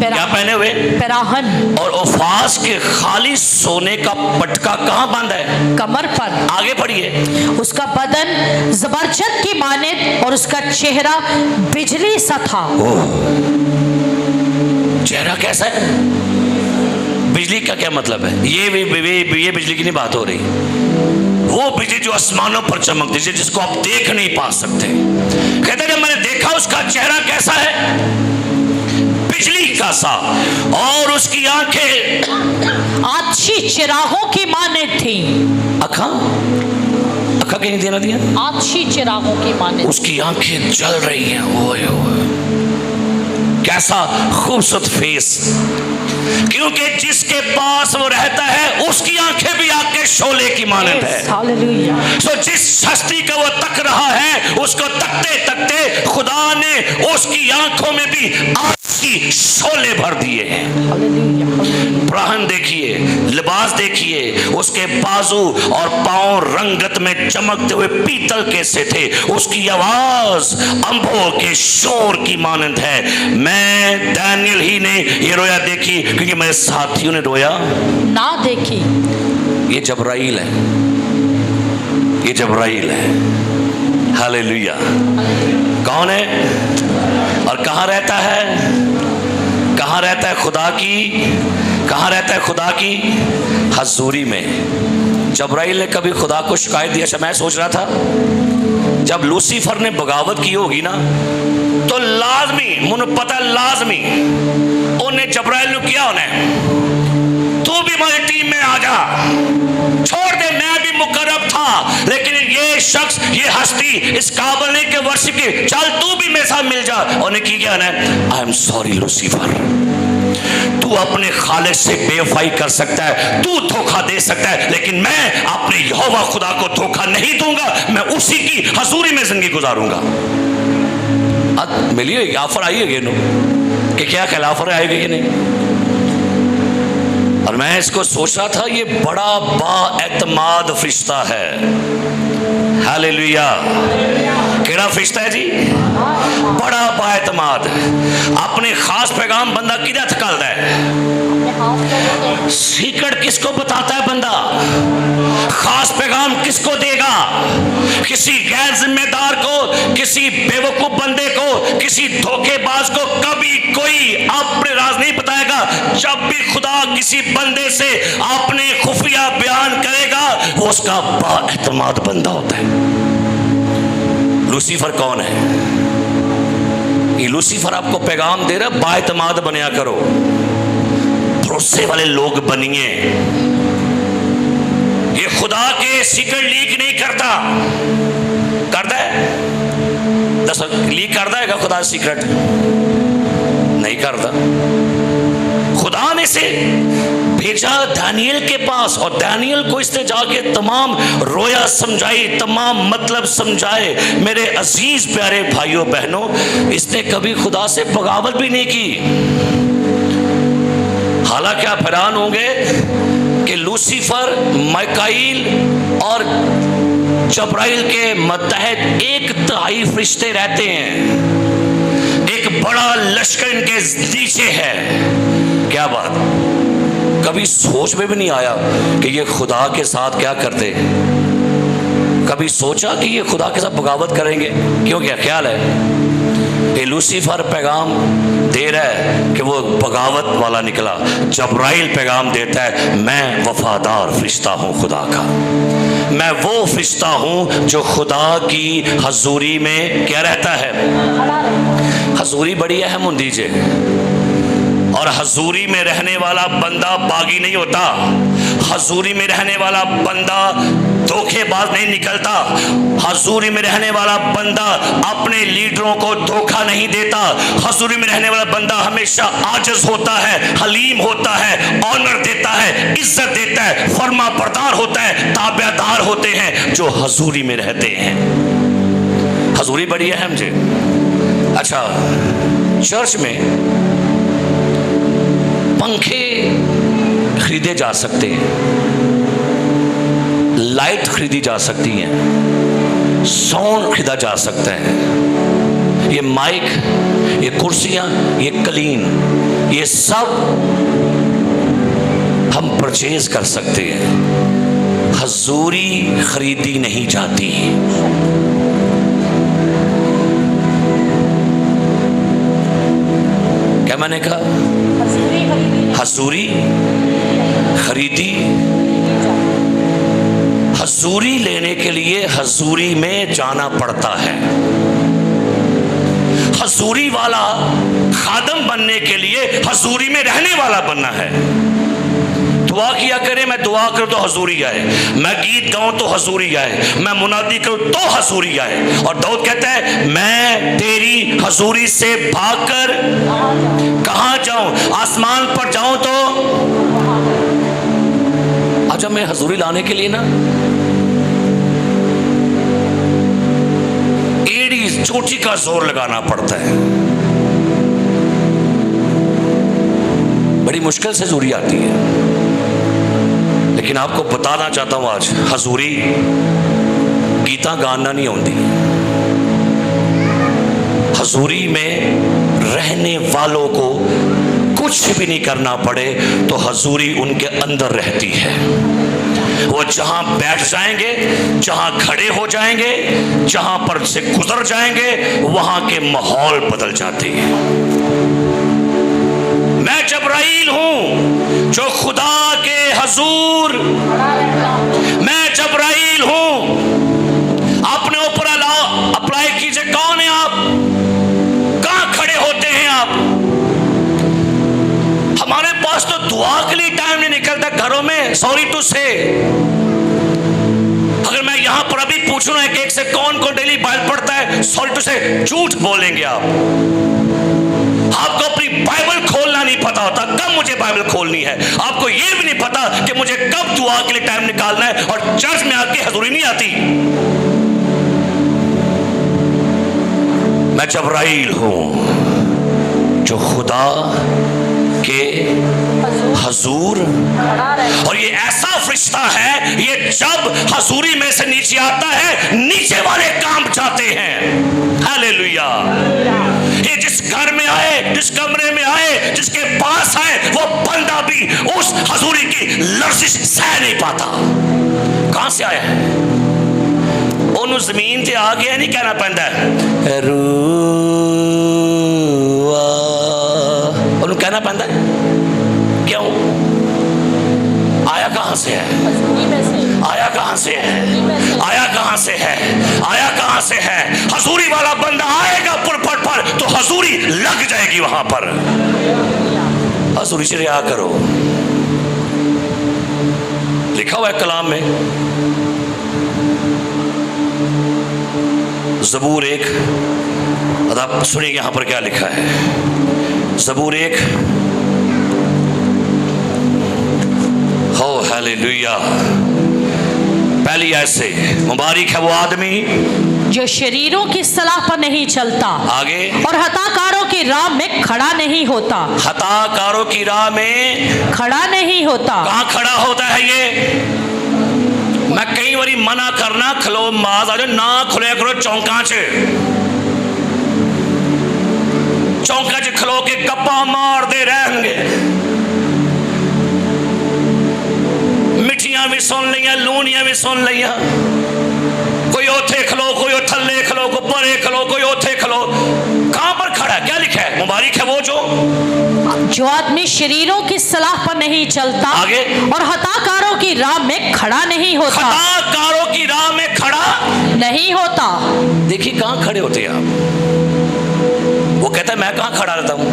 क्या पहने हुए? पैराहन। और उफाज के खालिस सोने का पटका कहां बांधा है? कमर पर। आगे पढ़िए। उसका बदन जबरजद की मानित और उसका चेहरा बिजली सा था। चेहरा कैसा है? बिजली का क्या मतलब है? ये बिजली की नहीं बात हो रही। वो बिजली जो आसमानों पर चमकती है, जिसको आप देख नहीं पा सकते। कहते हैं जब मैंने देखा उसका चेहरा कैसा है? बिजली का सा, और उसकी आंखें आछी चिरागों की मानित थी। अखा कहीं देना दिया? आछी चिरागों की मानित। उसकी आंखें जल रही हैं। ओए ओए, कैसा खूबसूरत फेस। क्योंकि जिसके पास वो रहता है उसकी आंखें भी आग के शोले की मानत है। हालेलुया। सो जिस हस्ती को वो तक रहा है, उसको तकते तकते खुदा ने उसकी आंखों में भी आग की शोले भर दिए हैं। हालेलुया। प्राहन देखिए, लिबास देखिए, उसके बाजू और पांव रंगत में चमकते हुए पीतल के से थे। उसकी आवाज अंबों के शोर की मानंद है। मैं दानियल ही ने ये रोया देखी, क्योंकि मेरे साथियों ने रोया ना देखी। ये जबराइल है, ये जबराइल है। हालेलुया। कौन है और कहां रहता है? कहां रहता है? खुदा की, कहां रहता है? खुदा की हजूरी में। जबराइल ने कभी खुदा को शिकायत दी? अच्छा, मैं सोच रहा था जब लूसीफर ने बगावत की होगी ना, तो लाजमी, मुझे पता लाजमी उन्हें जबराइल ने किया, उन्हें तू भी मेरी टीम में आ जा, छोड़ दे, मैं भी मुकर्रब था, लेकिन ये शख्स, ये हस्ती इस काबिल नहीं के वर्शिप की, चल तू भी मेरे साथ मिल जा। उन्हें की क्या? आई एम सॉरी लूसीफर, तू अपने खालिद से बेवफाई कर सकता है, तू धोखा दे सकता है, लेकिन मैं अपने यहोवा खुदा को धोखा नहीं दूंगा। मैं उसी की हजूरी में जिंदगी गुजारूंगा। मिली होगी, ऑफर आई होगी कि क्या ख्याल, ऑफर आएगी कि नहीं? और मैं इसको सोच रहा था, ये बड़ा बाएतमाद फरिश्ता है। हालेलुया। केड़ा फरिश्ता है जी? बड़ा बाएतमाद। अपने खास पैगाम बंदा किधर थकालता है? सीक्रेट किसको बताता है बंदा? खास पैगाम किसको देगा? किसी गैर जिम्मेदार को, किसी बेवकूफ बंदे को, किसी धोखेबाज को कभी कोई अपने राज नहीं बताएगा। जब भी खुदा किसी बंदे से अपने खुफिया बयान करेगा, वो उसका बाएतमाद बंदा होता है। लूसीफर कौन है? ये लूसीफर आपको पैगाम दे रहा, बाएतमाद बनिया करो, भरोसे वाले लोग बनिए। ये खुदा के सीक्रेट लीक नहीं करता, करता है? दस लीक करता है क्या खुदा सीक्रेट? नहीं करता। खुदा ने से भेजा दानियल के पास, और दानियल को इसने जाके तमाम रोया समझाई, तमाम मतलब समझाए। मेरे अजीज प्यारे भाइयों बहनों, इसने कभी खुदा से बगावत भी नहीं की। हालांकि आप हैरान होंगे कि लूसीफर, माइकाइल और जबराइल के मतहत 1/3 फरिश्ते रहते हैं। एक बड़ा लश्कर इनके नीचे है। क्या बात, कभी सोच में भी नहीं आया कि ये खुदा के साथ क्या करते? कभी सोचा कि ये खुदा के साथ बगावत करेंगे? क्यों, क्या ख्याल है? ये लूसीफर पैगाम दे रहा है कि वो बगावत वाला निकला। जबराइल पैगाम देता है, मैं वफादार फरिश्ता हूँ खुदा का, मैं वो फरिश्ता हूँ जो खुदा की हजूरी में क्या रहता है। हजूरी बड़ी अहम होती है, और हजूरी में रहने वाला बंदा बागी नहीं होता, हजूरी में रहने वाला बंदा धोखेबाज नहीं निकलता, हजूरी में रहने वाला बंदा अपने लीडरों को धोखा नहीं देता, हजूरी में रहने वाला बंदा हमेशा आजिज होता है, हलीम होता है, ऑनर देता है, इज्जत देता है, फर्मा बरदार होता है, ताबेदार होते हैं जो हजूरी में रहते हैं। हजूरी बड़ी अहम जी। अच्छा, चर्च में पंखे खरीदे जा सकते हैं, लाइट खरीदी जा सकती है, साउंड खरीदा जा सकता है, ये माइक, ये कुर्सियां, ये कलीन, ये सब हम परचेज कर सकते हैं। हजूरी खरीदी नहीं जाती। क्या मैंने कहा? हजूरी खरीदी। हजूरी लेने के लिए हजूरी में जाना पड़ता है। हजूरी वाला खादम बनने के लिए हजूरी में रहने वाला बनना है। दुआ किया करे, मैं दुआ करूं तो हजूरी आए, मैं गीत गाऊं तो हजूरी आए, मैं मुनादी करूं तो हजूरी आए। और दाऊद कहता है मैं तेरी हजूरी से भागकर कहां जाऊं, आसमान पर जाऊं तो। अच्छा, मैं हजूरी लाने के लिए ना एड़ी चोटी का जोर लगाना पड़ता है, बड़ी मुश्किल से हजूरी आती है। लेकिन आपको बताना चाहता हूं आज, हजूरी गीता गाना नहीं होती, हजूरी में रहने वालों को कुछ भी नहीं करना पड़े तो हजूरी उनके अंदर रहती है। वो जहां बैठ जाएंगे, जहां खड़े हो जाएंगे, जहां पर से गुजर जाएंगे, वहां के माहौल बदल जाते हैं। मैं जबराइल हूं जो खुदा के हजूर, मैं जबराइल हूं, अपने ऊपर अप्लाई कीजिए। कौन है आप? कहां खड़े होते हैं आप? हमारे पास तो दुआ के लिए टाइम नहीं निकलता घरों में। सॉरी टू से, अगर मैं यहां पर अभी पूछूं ना एक से कौन कौन डेली बाइबल पढ़ता है, सॉरी टू से झूठ बोलेंगे आप। आपको अपनी बाइबल खोलना नहीं पता होता, कब मुझे बाइबल खोलनी है। आपको यह भी नहीं पता कि मुझे कब दुआ के लिए टाइम निकालना है, और चर्च में आके हजूरी नहीं आती। मैं जबराइल हूं जो खुदा के हजूर, और ये ऐसा फरिश्ता है, ये जब हजूरी में से नीचे आता है, नीचे वाले काम जाते हैं। हालेलुया। ये जिस घर में आए, जिस कमरे में आए, जिसके पास आए, वो बंदा भी उस हजूरी की लर्जिश सह नहीं पाता। कहां से आया है? उन्होंने जमीन से आ गया नहीं कहना पैंदा है, उन्होंने कहना पैंदा है। क्यों? आया कहां से है? आया कहां से है? आया कहां से है? आया कहां से है? हजूरी वाला बंदा आएगा पुरपट पर तो हजूरी लग जाएगी वहां पर। हजूरी से रिया करो, लिखा हुआ है कलाम में। ज़बूर 1, आप सुनिए यहां पर क्या लिखा है। ज़बूर 1, हो हालेलुया, पहली ऐसे मुबारक है वो आदमी जो शरीरों की सलाह पर नहीं चलता, आगे, और हताकारों की राह में खड़ा नहीं होता। हताकारों की राह में खड़ा नहीं होता। कहां खड़ा होता है ये? मैं कई बारी मना करना, खलो माज आज ना खुले करो चौंका च, चौंका च खलो के गप्पा मारते रहेंगे। मिठियां भी सुन लिया, लूनियां भी सुन लिया। कोई ओथे खलो, कोई थल्ले खलो, कोई परे खलो, कोई ओथे खलो। कहां पर खड़ा? क्या लिखा है? मुबारक है वो जो आदमी शरीरों की सलाह पर नहीं चलता, आगे, और हताकारों की राह में खड़ा नहीं होता। हताकारों की राह में खड़ा नहीं होता। देखिए कहां खड़े होते हैं आप? वो कहता है मैं कहां खड़ा रहता हूं?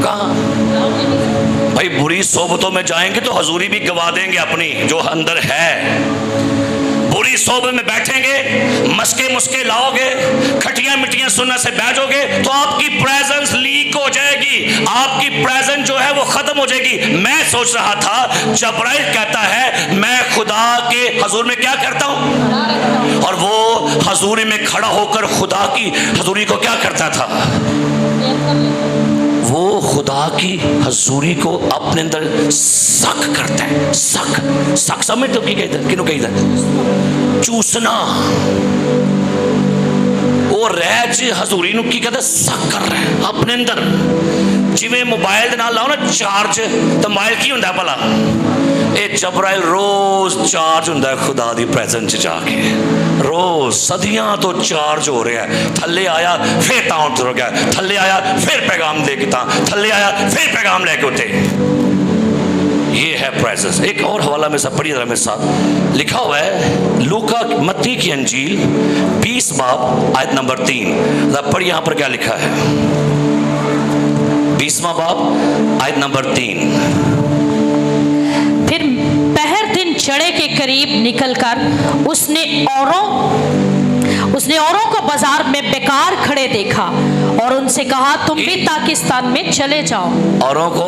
कहां? बुरी सोबतों में जाएंगे तो हजूरी भी गवा देंगे अपनी जो अंदर है। बुरी सोबत में बैठेंगे, मस्के मुस्के लाओगे, खटिया मिट्टियां सुनने से बैठोगे तो आपकी प्रेजेंस लीक हो जाएगी, आपकी प्रेजेंस जो है वो खत्म हो जाएगी। मैं सोच रहा था जबराइल कहता है मैं खुदा के हजूर में क्या करता हूं, और वो हजूरी में खड़ा होकर खुदा की हजूरी को क्या करता था, वो खुदा की हजूरी को अपने अंदर सक करता है। सक समझ तो की कहता, किनू कहता, चूसना। वो रैज हजूरी नू की कहता, सक कर रहा है अपने अंदर। जिवें मोबाइल दे नाल लाओ ना चार्ज, तो मोबाइल की हुंदा भला, ये जबराइल रोज चार्ज हुंदा है खुदा दी प्रेजेंस जाके, रोज सदियां तो चार्ज हो रहा है। थल्ले आया फिर तां उतर गया, थल्ले आया फिर पैगाम दे के तां, थल्ले आया फिर पैगाम लेके उठे। ये है प्रेजेंस। एक और हवाला में सब पढ़िए जरा मेरे साथ, लिखा हुआ है लूका मत्ती की अंजील 20 बाब आयत नंबर 3। पढ़िए यहाँ पर क्या लिखा है, 20वां बाब आयत नंबर 3। फिर पहर दिन चढ़े के करीब निकलकर उसने औरों को बाजार में बेकार खड़े देखा और उनसे कहा तुम भी पाकिस्तान में चले जाओ। औरों को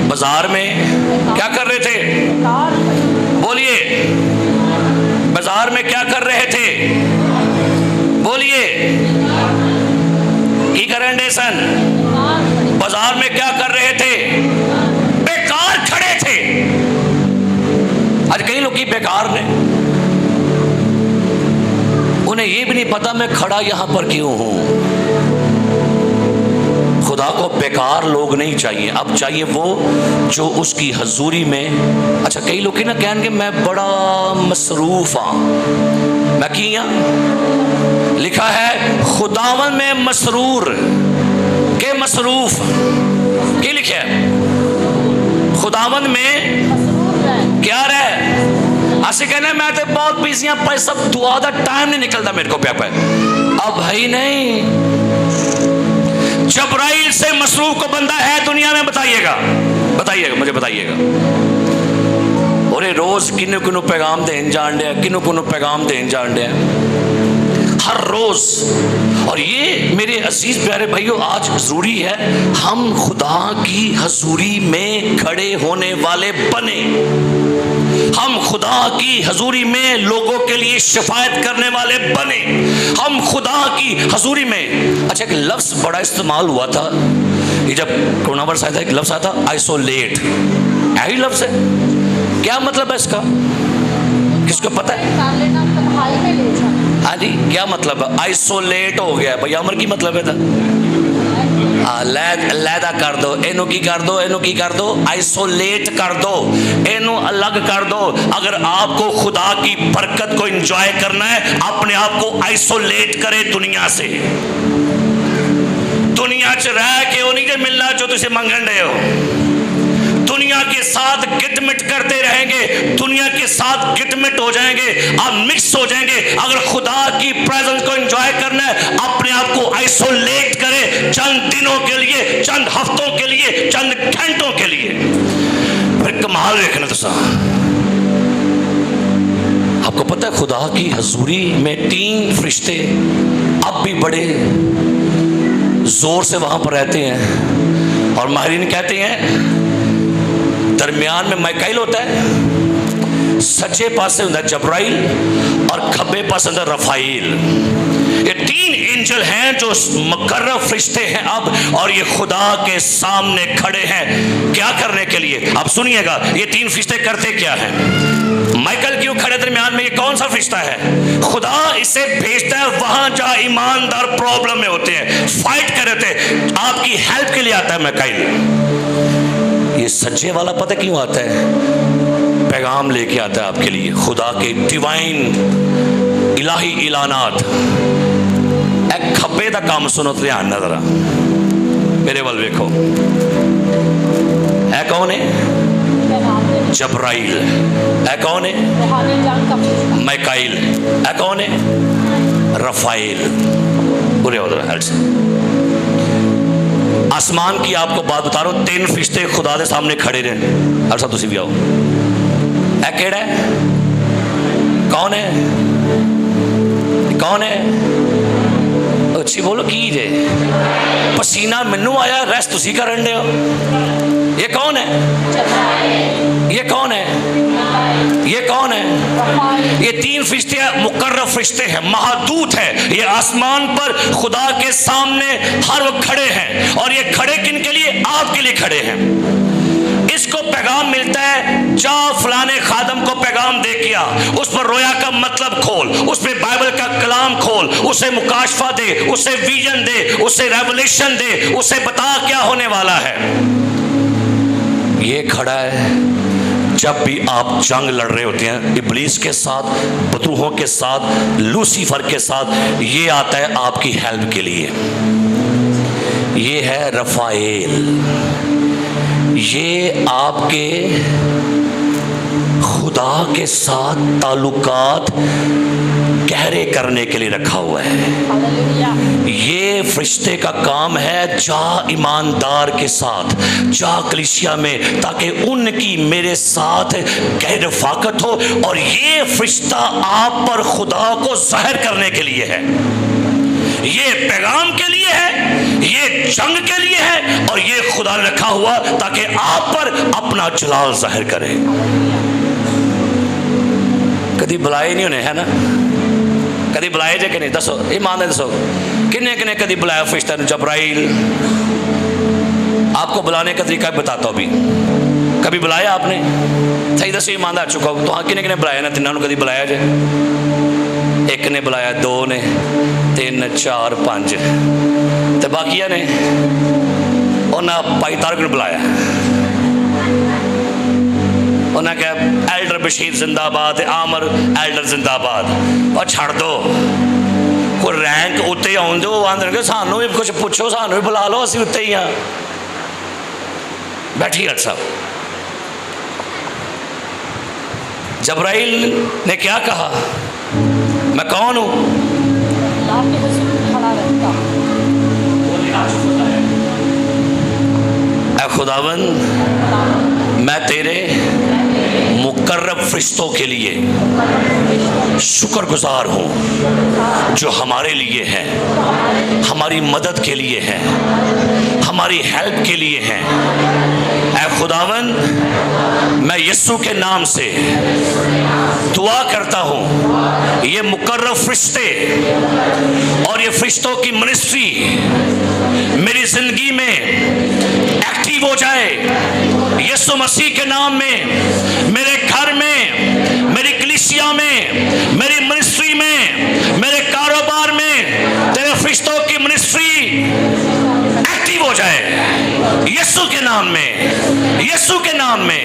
बाजार में क्या कर रहे थे, बोलिए, बाजार में क्या कर रहे थे, बोलिए, की करेंगे सन, बाजार में क्या कर रहे थे, बेकार खड़े थे। आज कई लोग की बेकार ने, उन्हें ये भी नहीं पता मैं खड़ा यहां पर क्यों हूं। खुदा को बेकार लोग नहीं चाहिए, अब चाहिए वो जो उसकी हजूरी में। अच्छा कई लोग ना कहेंगे मैं बड़ा मसरूफ हाँ, मैं किया लिखा है खुदावन में मसरूर के मसरूफ क्या लिखे है, खुदावन में क्या रहे। ऐसे कहना मैं तो बहुत बिजी हूं, पर सब दुआ का टाइम नहीं निकलता मेरे को पे। अब भाई नहीं, जबराइल से मसरूफ को बंदा है दुनिया में, बताइएगा मुझे बताइएगा। और रोज किन्नू किन्नू पैगाम देन जान डे, किन्नू किन्नू पैगाम देन जान डे हर रोज। और ये मेरे अजीज प्यारे भाइयों आज जरूरी है हम खुदा की हजूरी में खड़े होने वाले बने, हम खुदा की हजूरी में लोगों के लिए शिफायत करने वाले बने, हम खुदा की हजूरी में। अच्छा एक लफ्ज बड़ा इस्तेमाल हुआ था ये जब कोरोना वायरस आया था, एक लफ्ज आया था आइसोलेट, यही लफ्ज है, क्या मतलब है इसका, किसको पता है? हाँ जी क्या मतलब है, आइसोलेट हो गया भैया, अमर की मतलब है था लैदा कर दो, एनू की कर दो, एनू की कर दो, आइसोलेट कर दो, एनू अलग कर दो। अगर आपको खुदा की बरकत को एंजॉय करना है, अपने आप को आइसोलेट करे दुनिया से। दुनिया च रह के वो नहीं मिलना जो तुझे मंगन रहे हो, दुनिया के साथ गिटमिट करते रहेंगे, दुनिया के साथ गिटमिट हो जाएंगे, आप मिक्स हो जाएंगे। अगर खुदा की प्रेजेंस को एंजॉय करना है, अपने आप को आइसोलेट करें चंद दिनों के लिए, चंद हफ्तों के लिए, चंद घंटों के लिए, फिर कमाल देखना। तो आपको पता है खुदा की हजूरी में 3 फरिश्ते अब भी बड़े जोर से वहां पर रहते हैं, और माहिरीन कहते हैं दरमियान में माइकाइल होता है, सच्चे पासे होता है जबराइल, और खब्बे पासे होता है रफाइल। ये 3 एंजल हैं जो मुकर्रब फरिश्ते हैं अब, और ये खुदा के सामने खड़े हैं क्या करने के लिए। अब सुनिएगा ये 3 फरिश्ते करते क्या हैं। माइकल क्यों खड़े दरमियान में, ये कौन सा फरिश्ता है? खुदा इसे भेजता है वहां जहां ईमानदार प्रॉब्लम में होते हैं, फाइट कर रहे थे, आपकी हेल्प के लिए आता है माइकल। ये सच्चे वाला पता क्यों आता है, पैगाम लेके आता है आपके लिए, खुदा के डिवाइन इलाही इलानात। एक खब्बे का काम सुनो ध्यान ना जरा मेरे वाल देखो, है कौन है? जबराइल। है कौन है? माइकाइल। है कौन है? रफाइल। पूरे उधर आसमान की आपको बात बता रहा हूँ, 3 फरिश्ते खुदा के सामने खड़े रहे। अर साहब तुम भी आओ, ऐ केड़ा है, कौन है, कौन है? अच्छी बोलो की जे, पसीना मैनू आया, रेस्ट तुसी करन दे हो। ये कौन है, ये कौन है, ये कौन है? ये 3 फरिश्ते मुकर्रब फरिश्ते हैं, महादूत है। ये आसमान पर खुदा के सामने हर वक्त खड़े हैं, और ये खड़े किन के लिए? आपके लिए खड़े हैं। इसको पैगाम मिलता है, जा फलाने खादम को पैगाम दे किया, उस पर रोया का मतलब खोल, उस पर बाइबल का कलाम खोल, उसे मुकाशफा दे, उसे विजन दे, उसे रेवलेशन दे, उसे बता क्या होने वाला है। ये खड़ा है जब भी आप जंग लड़ रहे होते हैं इब्लीस के साथ, बदरूहों के साथ, लूसीफर के साथ, ये आता है आपकी हेल्प के लिए। ये है रफाएल, ये आपके खुदा के साथ ताल्लुकात गहरे करने के लिए रखा हुआ है। ये फरिश्ते का काम है, जा ईमानदार के साथ, जा कलीसिया में, ताकि उनकी मेरे साथ गहरी रफाकत हो। और ये फरिश्ता आप पर खुदा को जाहिर करने के लिए है, ये पैगाम के लिए है, ये जंग के लिए है, और ये खुदा ने रखा हुआ ताकि आप पर अपना जलाल जाहिर करे। कभी बुलाए नहीं होने, है ना? कभी बुलाए जे कि नहीं? दसो ईमान दे, दसो किन्ने किन्ने कभी बुलाया फरिश्ता ने? जबराइल, आपको बुलाने का तरीका बताता हूँ अभी। कभी बुलाया आपने? सही दसो ईमानदार चुका हो तो। हाँ, किन्ने किन्ने बुलाया ना? तिन्हों कभी बुलाया जे? एक ने बुलाया, 2 ने, 3 4 5 ते बाकिया ने उन्हें भाई तारक ने बुलाया। उन्हें कहा एल्डर बशीर जिंदाबाद, आमर एल्डर जिंदाबाद। और छड़ दो, कोई रैंक उत्ते आउन दो, आंदे सानू भी कुछ पुछो, सानू भी बुला लो, असीं उत्ते ही हाँ। बैठिए अट साहब। जबराइल ने क्या कहा? मैं कौन हूं? ऐ खुदावन, मैं तेरे मुकर्रब फरिश्तों के लिए शुक्रगुजार हूं, जो हमारे लिए हैं, हमारी मदद के लिए हैं, हमारी हेल्प के लिए हैं। ऐ खुदावन, मैं यीशु के नाम से दुआ करता हूं, ये मुकर्रब फरिश्ते और ये फरिश्तों की मिनिस्ट्री मेरी जिंदगी में एक्टिव हो जाए। यीशु मसीह के नाम में, मेरे घर में, मेरी कलीसिया में, मेरी मिनिस्ट्री में, मेरे कारोबार में तेरे फरिश्तों की मिनिस्ट्री एक्टिव हो जाए। यीशु के नाम में, यीशु के नाम में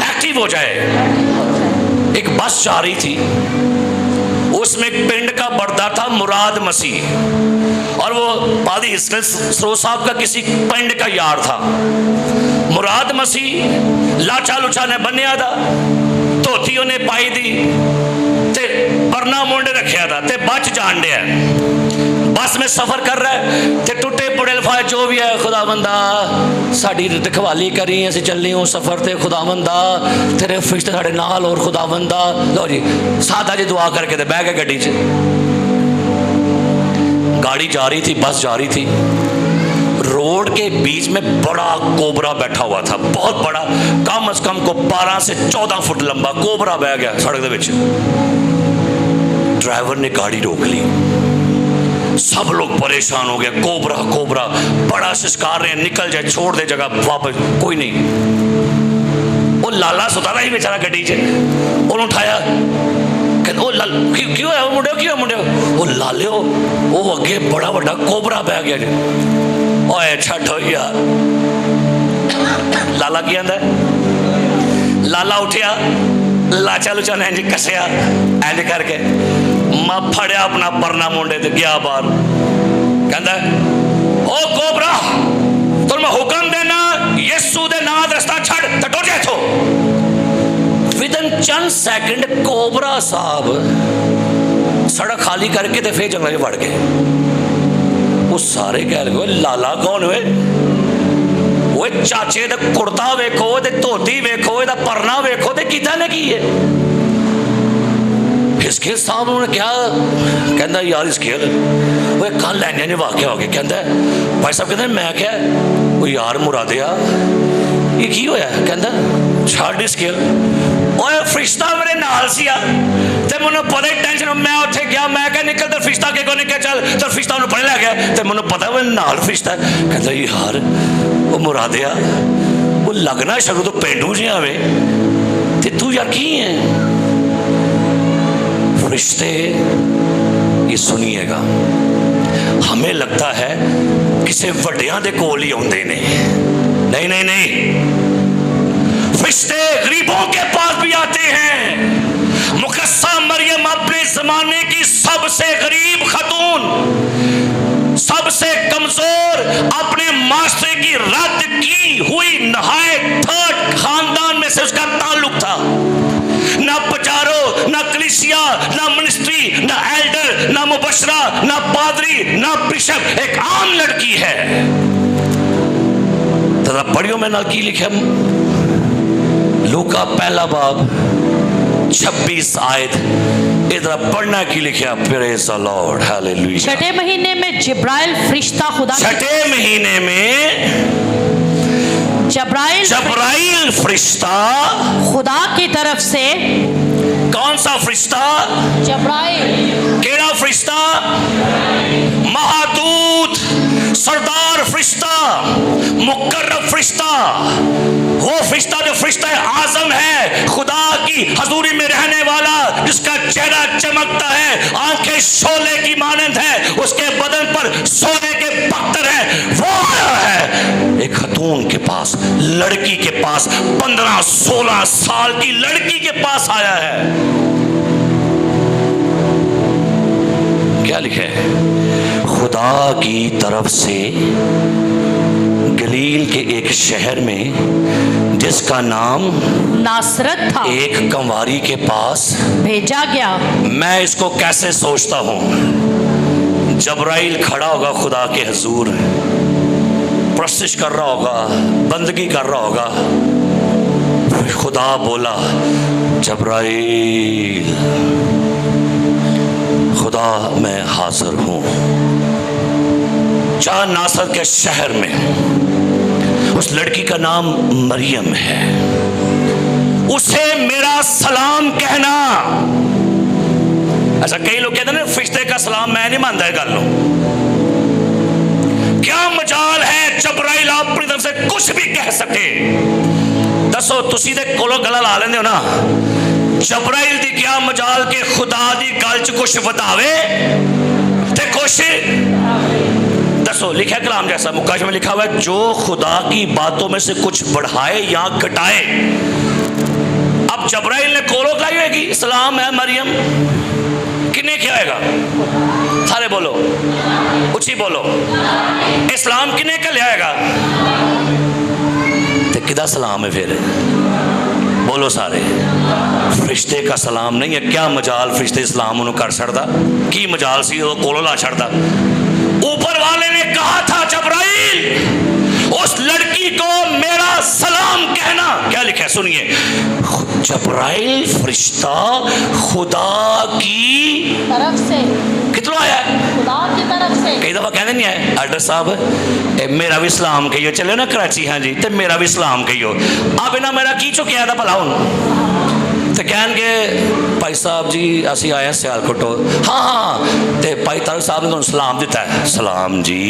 एक्टिव हो जाए। एक बस जा रही थी, उसमें एक पिंड का बर्दा था मुराद मसीह, और वो पादी सरो साहब का किसी पिंड का यार था। मुराद मसीह लाचा लुचा ने बनिया था, धोती उन्हें पाई दी ते परना मुंडे रखिया था, ते बच जान दिया। बस में सफर कर रहा है ते टुटे पुड़े लफाए जो भी है, खुदावंदा साड़ी रखवाली करी, असी चलने हो सफर ते, खुदावंदा तेरे फरिश्ते साढ़े नाल, और खुदावंदा लो जी सादा जी दुआ करके ते बह गए गड्डी च। गाड़ी जा रही थी, बस जा रही थी, रोड के बीच में बड़ा कोबरा बैठा हुआ था, बहुत बड़ा, कम से कम को 12 से 14 फुट लंबा कोबरा बह गया सड़क दे विच। ड्राइवर ने गाड़ी रोक ली, सब लोग परेशान हो गए, कोबरा कोबरा बड़ा सिसकार रहे, निकल जाए, छोड़ दे जगह, वापस कोई नहीं। वो लाला सुता रहा ही बेचारा गड्डी च, उन्होंने उठाया, क्यों है मुंडे, क्यों मुंडे? वो लालियो, वो अगे बड़ा बड़ा कोबरा बह गया जी। ओए छठ हो यार। लाला की आंदा, लाला उठिया, लाचा लुचा ने इंज कसिया, इंज करके मैं फड़िया अपना परना मुंडे ते गया बाहर। कहता ओ कोबरा, तुम मैं हुक्म देना, यीशु दे नाम रास्ता छड़ ते टुर जा इथों। विदिन चंद सेकंड कोबरा साहब सड़क खाली करके ते फिर जंगल में वड़ गए। वो सारे कह लगे लाला कौन हुए? वो चाचे दा कुर्ता वेखो, ते धोती वेखो, इहदा परना वेखो, ते कीता ने की है। हिजकिय्याह साहब ने क्या कहता यार हिजकिय्याह वो कल लैंडिया ने वाकया हो गया, कहता भाई साहब कहते मैं क्या वो यार मुरादिया ये की होया, कहता छाड़ हिजकिय्याह ओए फरिश्ता मेरे नाल सी आ ते मैनूं पता ही टेंशन मैं उत्थे गया, मैं क्या निकल ते फरिश्ता के को निकल चल ते फरिश्ता उन्हें पढ़ लै गया ते मैनूं पता वो नाल फरिश्ता कहता यार वो मुरादिया वो लगना शुरू तो पेंडू जिहा वे ते तू यार की है। रिश्ते ये सुनिएगा, हमें लगता है किसी वड्डियां दे कोल ही आउंदे ने, नहीं नहीं नहीं, रिश्ते गरीबों के पास भी आते हैं। मुकस्सा मरियम अपने जमाने की सबसे गरीब खतून, सबसे कमजोर, अपने माशरे की रद्द की हुई नहायत थर्ड खानदान में से उसका ताल्लुक था। ना पचारो, ना कलीसिया, ना मिनिस्ट्री, ना एल्डर, ना मुबशरा, ना पादरी, ना बिशप, एक आम लड़की है। तरा पढ़ियो मैं ना की लिखा लूका पहला बाब 26 आयत, इधर पढ़ना की लिखा प्रेज़ द लॉर्ड हालेलुया। छठे महीने में जिब्राइल फरिश्ता खुदा, छठे महीने में जब्राइल फरिश्ता खुदा की तरफ से। कौन सा फरिश्ता? जब्राइल। केड़ा फरिश्ता? महादूत, सरदार फरिश्ता, मुकर्रब फरिश्ता, वो फरिश्ता जो फरिश्ता आजम है, खुदा की हजूरी में रहने वाला, जिसका चेहरा चमकता है, आंखें शोले की मानंद है, उसके बदन पर सोने के पत्थर है, वो आया है एक खतून के पास, लड़की के पास, 15-16 साल की लड़की के पास आया है। क्या लिखा है? खुदा की तरफ से गलील के एक शहर में जिसका नाम नासरत था, एक कंवारी के पास भेजा गया। मैं इसको कैसे सोचता हूं, जब्राइल खड़ा होगा खुदा के हुजूर, प्रस्तिश कर रहा होगा, बंदगी कर रहा होगा, खुदा बोला जब्राइल, खुदा मैं हाजिर हूं। चार नासर के शहर में उस लड़की का नाम मरियम है, उसे मेरा सलाम कहना। अच्छा कई लोग कहते हैं ना फरिश्ते का सलाम, मैं नहीं मानता है गल। क्या मजाल है जब्राइल अपनी तरफ से कुछ भी कह सके। दसो तुसी दे कोलों गला ला लेंदे हो ना, जब्राइल दी क्या मजाल के खुदा दी गल च कुछ बतावे ते कुछ दसो। लिखा कलाम जैसा मुकाश में लिखा हुआ है, जो खुदा की बातों में से कुछ बढ़ाए या घटाए। अब जब्राइल ने कोलों लाई होगी, सलाम है मरियम, किन्ने क्या होगा? सारे बोलो, उची बोलो, इस्लाम किन्ने का लिया होगा? तो किदा सलाम है फिर? बोलो सारे। फरिश्ते का सलाम नहीं है। क्या मजाल फरिश्ते इस्लाम उन्होंने कर छड़दा, की मजाल सी वो कोलों ला छड़दा। ऊपर वाले ने कहा था जब्राइल उस लड़की को मेरा सलाम कहना। क्या लिखा है सुनिए, जब्राइल फरिश्ता खुदा की तरफ से कितना आया है? खुदा की तरफ से। कई दफा कहते नहीं है एल्डर साहब मेरा भी सलाम कहियो, चले ना कराची, हाँ जी, तो मेरा भी सलाम कहियो। अब इन्हें मेरा की चुकिया था भला हूं तो कहणगे भाई साहब जी असी आए सियालकोटो, हाँ हाँ, तो भाई तारक साहब ने तुहानू सलाम दिता है। सलाम जी।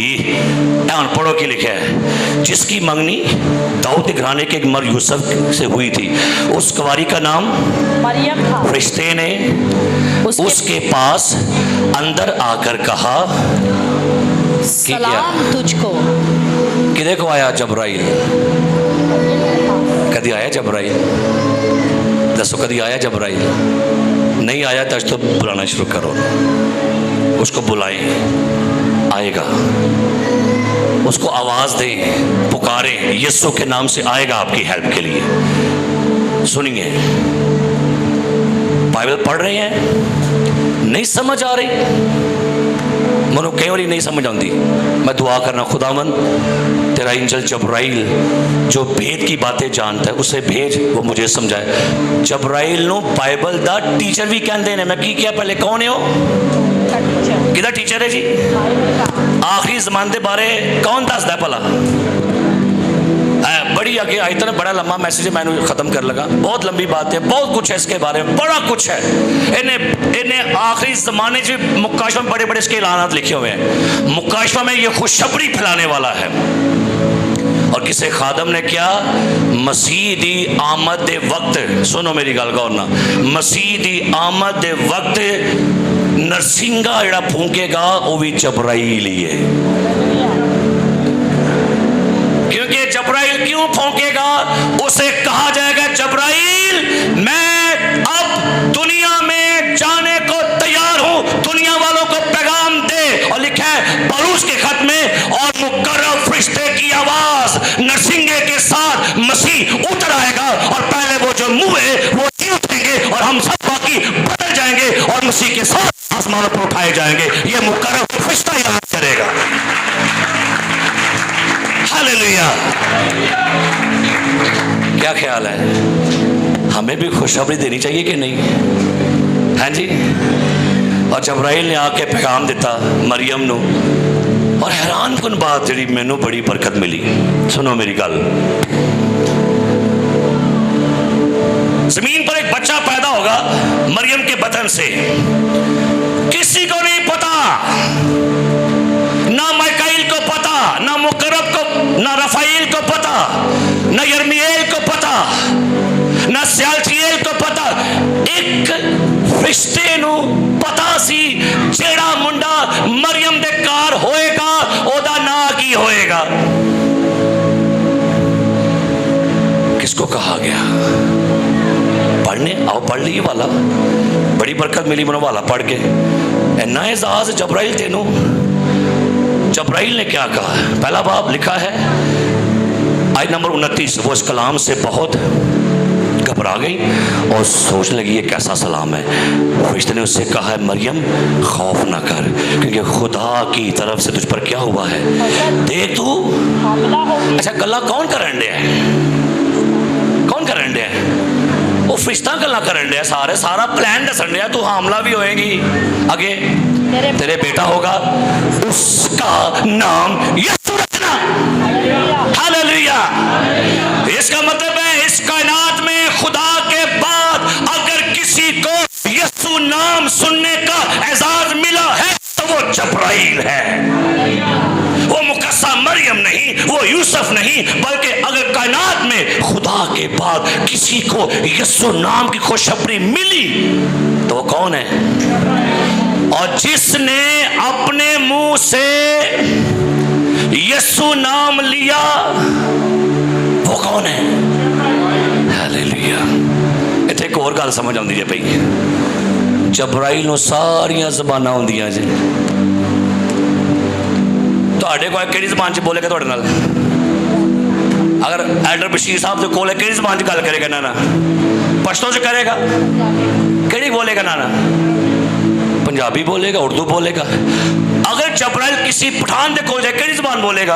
हुण पढ़ो की लिखा है, जिसकी मंगनी दाऊद के घराने के एक मर यूसुफ से हुई थी, उस कुंवारी का नाम मरियम था। फरिश्ते ने उसके पास अंदर आकर कहा सलाम तुझको। किदे को आया? जब्राइल। कदी आया जब्राइल? दसो कदी आया जब्राइल? नहीं आया तो तो बुलाना शुरू करो, उसको बुलाएं, आएगा। उसको आवाज दें, पुकारें, यीशु के नाम से आएगा आपकी हेल्प के लिए। सुनिए, बाइबल पढ़ रहे हैं, नहीं समझ आ रही, मनो कई बार नहीं समझ आती। मैं दुआ करना, खुदावन तेरा इंजल जबराइल जो भेद की बातें जानता है उसे भेज, वो मुझे समझाए। जबराइल नो बाइबल दा टीचर भी कहते हैं। मैं की किया पहले, कौन है वो, किदा टीचर है जी? आखिरी जमान के बारे कौन दसदा भला? बड़ी आगे आई तरह बड़ा लंबा मैसेज है, मैं खत्म कर लगा। बहुत लंबी बात है, बहुत कुछ है इसके बारे में, बड़ा कुछ है। इन्हें आखिरी जमाने से मुकाशवा में बड़े बड़े इसके ऐलानात लिखे हुए हैं। मुकाशवा में ये खुशखबरी फैलाने वाला है। और किसी खादम ने क्या, मसीह दी आमद दे वक्त, सुनो मेरी गल गौर ना, मसीह दी आमद दे वक्त नरसिंगा जड़ा फूकेगा वो भी जबराइल ही है। क्योंकि जबराइल क्यों फूकेगा? उसे कहा जाएगा जबराइल मैं अब दुनिया में जाने को तैयार हूं, दुनिया वालों को पैगाम दे। और लिखा है पौलुस के खत में, और मुकर्रब फरिश्ते की आवाज नरसिंगे के साथ मसीह उतर आएगा, और पहले वो जो मुंह है वो ही उठेंगे, और हम सब बाकी बदल जाएंगे और मसीह के साथ आसमानों पर उठाए जाएंगे। ये मुकर्रब फरिश्ता याद करेगा। हालेलुया। क्या ख्याल है, हमें भी खुशखबरी देनी चाहिए कि नहीं? हाँ जी। और जबराइल ने आके पैगाम दिता मरियम नू, और हैरान कुन बात जी मैनू बड़ी बरकत मिली। सुनो मेरी गल, जमीन पर एक बच्चा पैदा होगा मरियम के बतन से। किसी को नहीं पता, ना माइकाइल को पता, ना मुकर्रब को, ना रफाइल को पता, ना यर्मिएल को पता, ना स्यालथिएल को पता। एक फरिश्ते नू पता सी जेड़ा मुंडा मरियम दे कार होएगा ओदा ना की होएगा। किसको कहा गया? पढ़ने आओ, पढ़ ली वाला, बड़ी बरकत मिली मनो वाला पढ़ के। इन्ना एजाज जबराइल तेनू। जबराइल ने क्या कहा? पहला बाब लिखा है आयत नंबर 29, वो इस कलाम से बहुत घबरा गई और सोचने लगी ये कैसा सलाम है। फरिश्ते ने उससे कहा है मरियम खौफ ना कर, क्योंकि खुदा की तरफ से तुझ पर क्या हुआ है, देख तू। अच्छा गल्ला कौन करन डे है? कौन करन डे है? वो फरिश्ता गल्ला करन डे, सारे सारा प्लान दसन डे। तू हामला भी होएगी, आगे तेरे बेटा होगा, उसका नाम यीशु रखना। हालेलुया। इसका मतलब है इस कायनात में खुदा के बाद अगर किसी को यीशु नाम सुनने का एजाज मिला है तो वो जबराइल है। वो मुकस्सा मरियम नहीं, वो यूसुफ नहीं, बल्कि अगर कायनात में खुदा के बाद किसी को यीशु नाम की खुशखबरी मिली तो वो कौन है? और जिसने अपने मुंह से यीशु नाम लिया वो कौन है? हालेलुया। इत्थे एक और गल समझ आउंदी जे पई, जबराइल नूं सारियां ज़बानां हुंदियां जी। तुहाडे कोल किहड़ी ज़बान च बोलेगा तुहाडे नाल? अगर एल्डर बशीर साहब दे कोल किहड़ी ज़बान च गल करेगा? ना पश्तो च करेगा? किहड़ी बोलेगा? ना पंजाबी बोलेगा, उर्दू बोलेगा। अगर जबराइल किसी पठान दे कोल जाए किहड़ी ज़बान बोलेगा?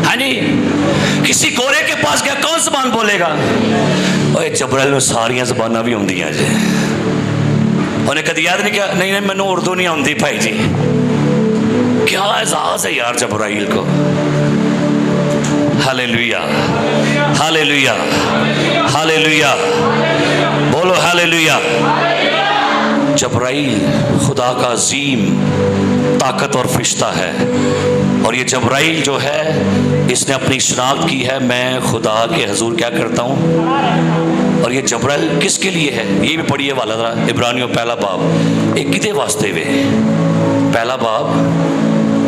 हाँ जी। किसी गोरे के पास गया कौन ज़बान बोलेगा? ओए जबराइल नूं सारियां ज़बानां भी होंदियां जी। उन्हें कभी याद नहीं किया नहीं नहीं मैनू उर्दू नहीं आती भाई जी। क्या एजाज है यार जबराइल को। हालेलुया, हालेलुया, हालेलुया, बोलो हालेलुया। जबराइल खुदा का अजीम ताकत और फरिश्ता है, और ये जबराइल जो है इसने अपनी शनाख्त की है, मैं खुदा के हजूर क्या करता हूँ। और ये जबराइल किसके लिए है ये भी पढ़िए वाला था। इब्रानियों पहला बाब, एक किदे वास्ते वे पहला बाब,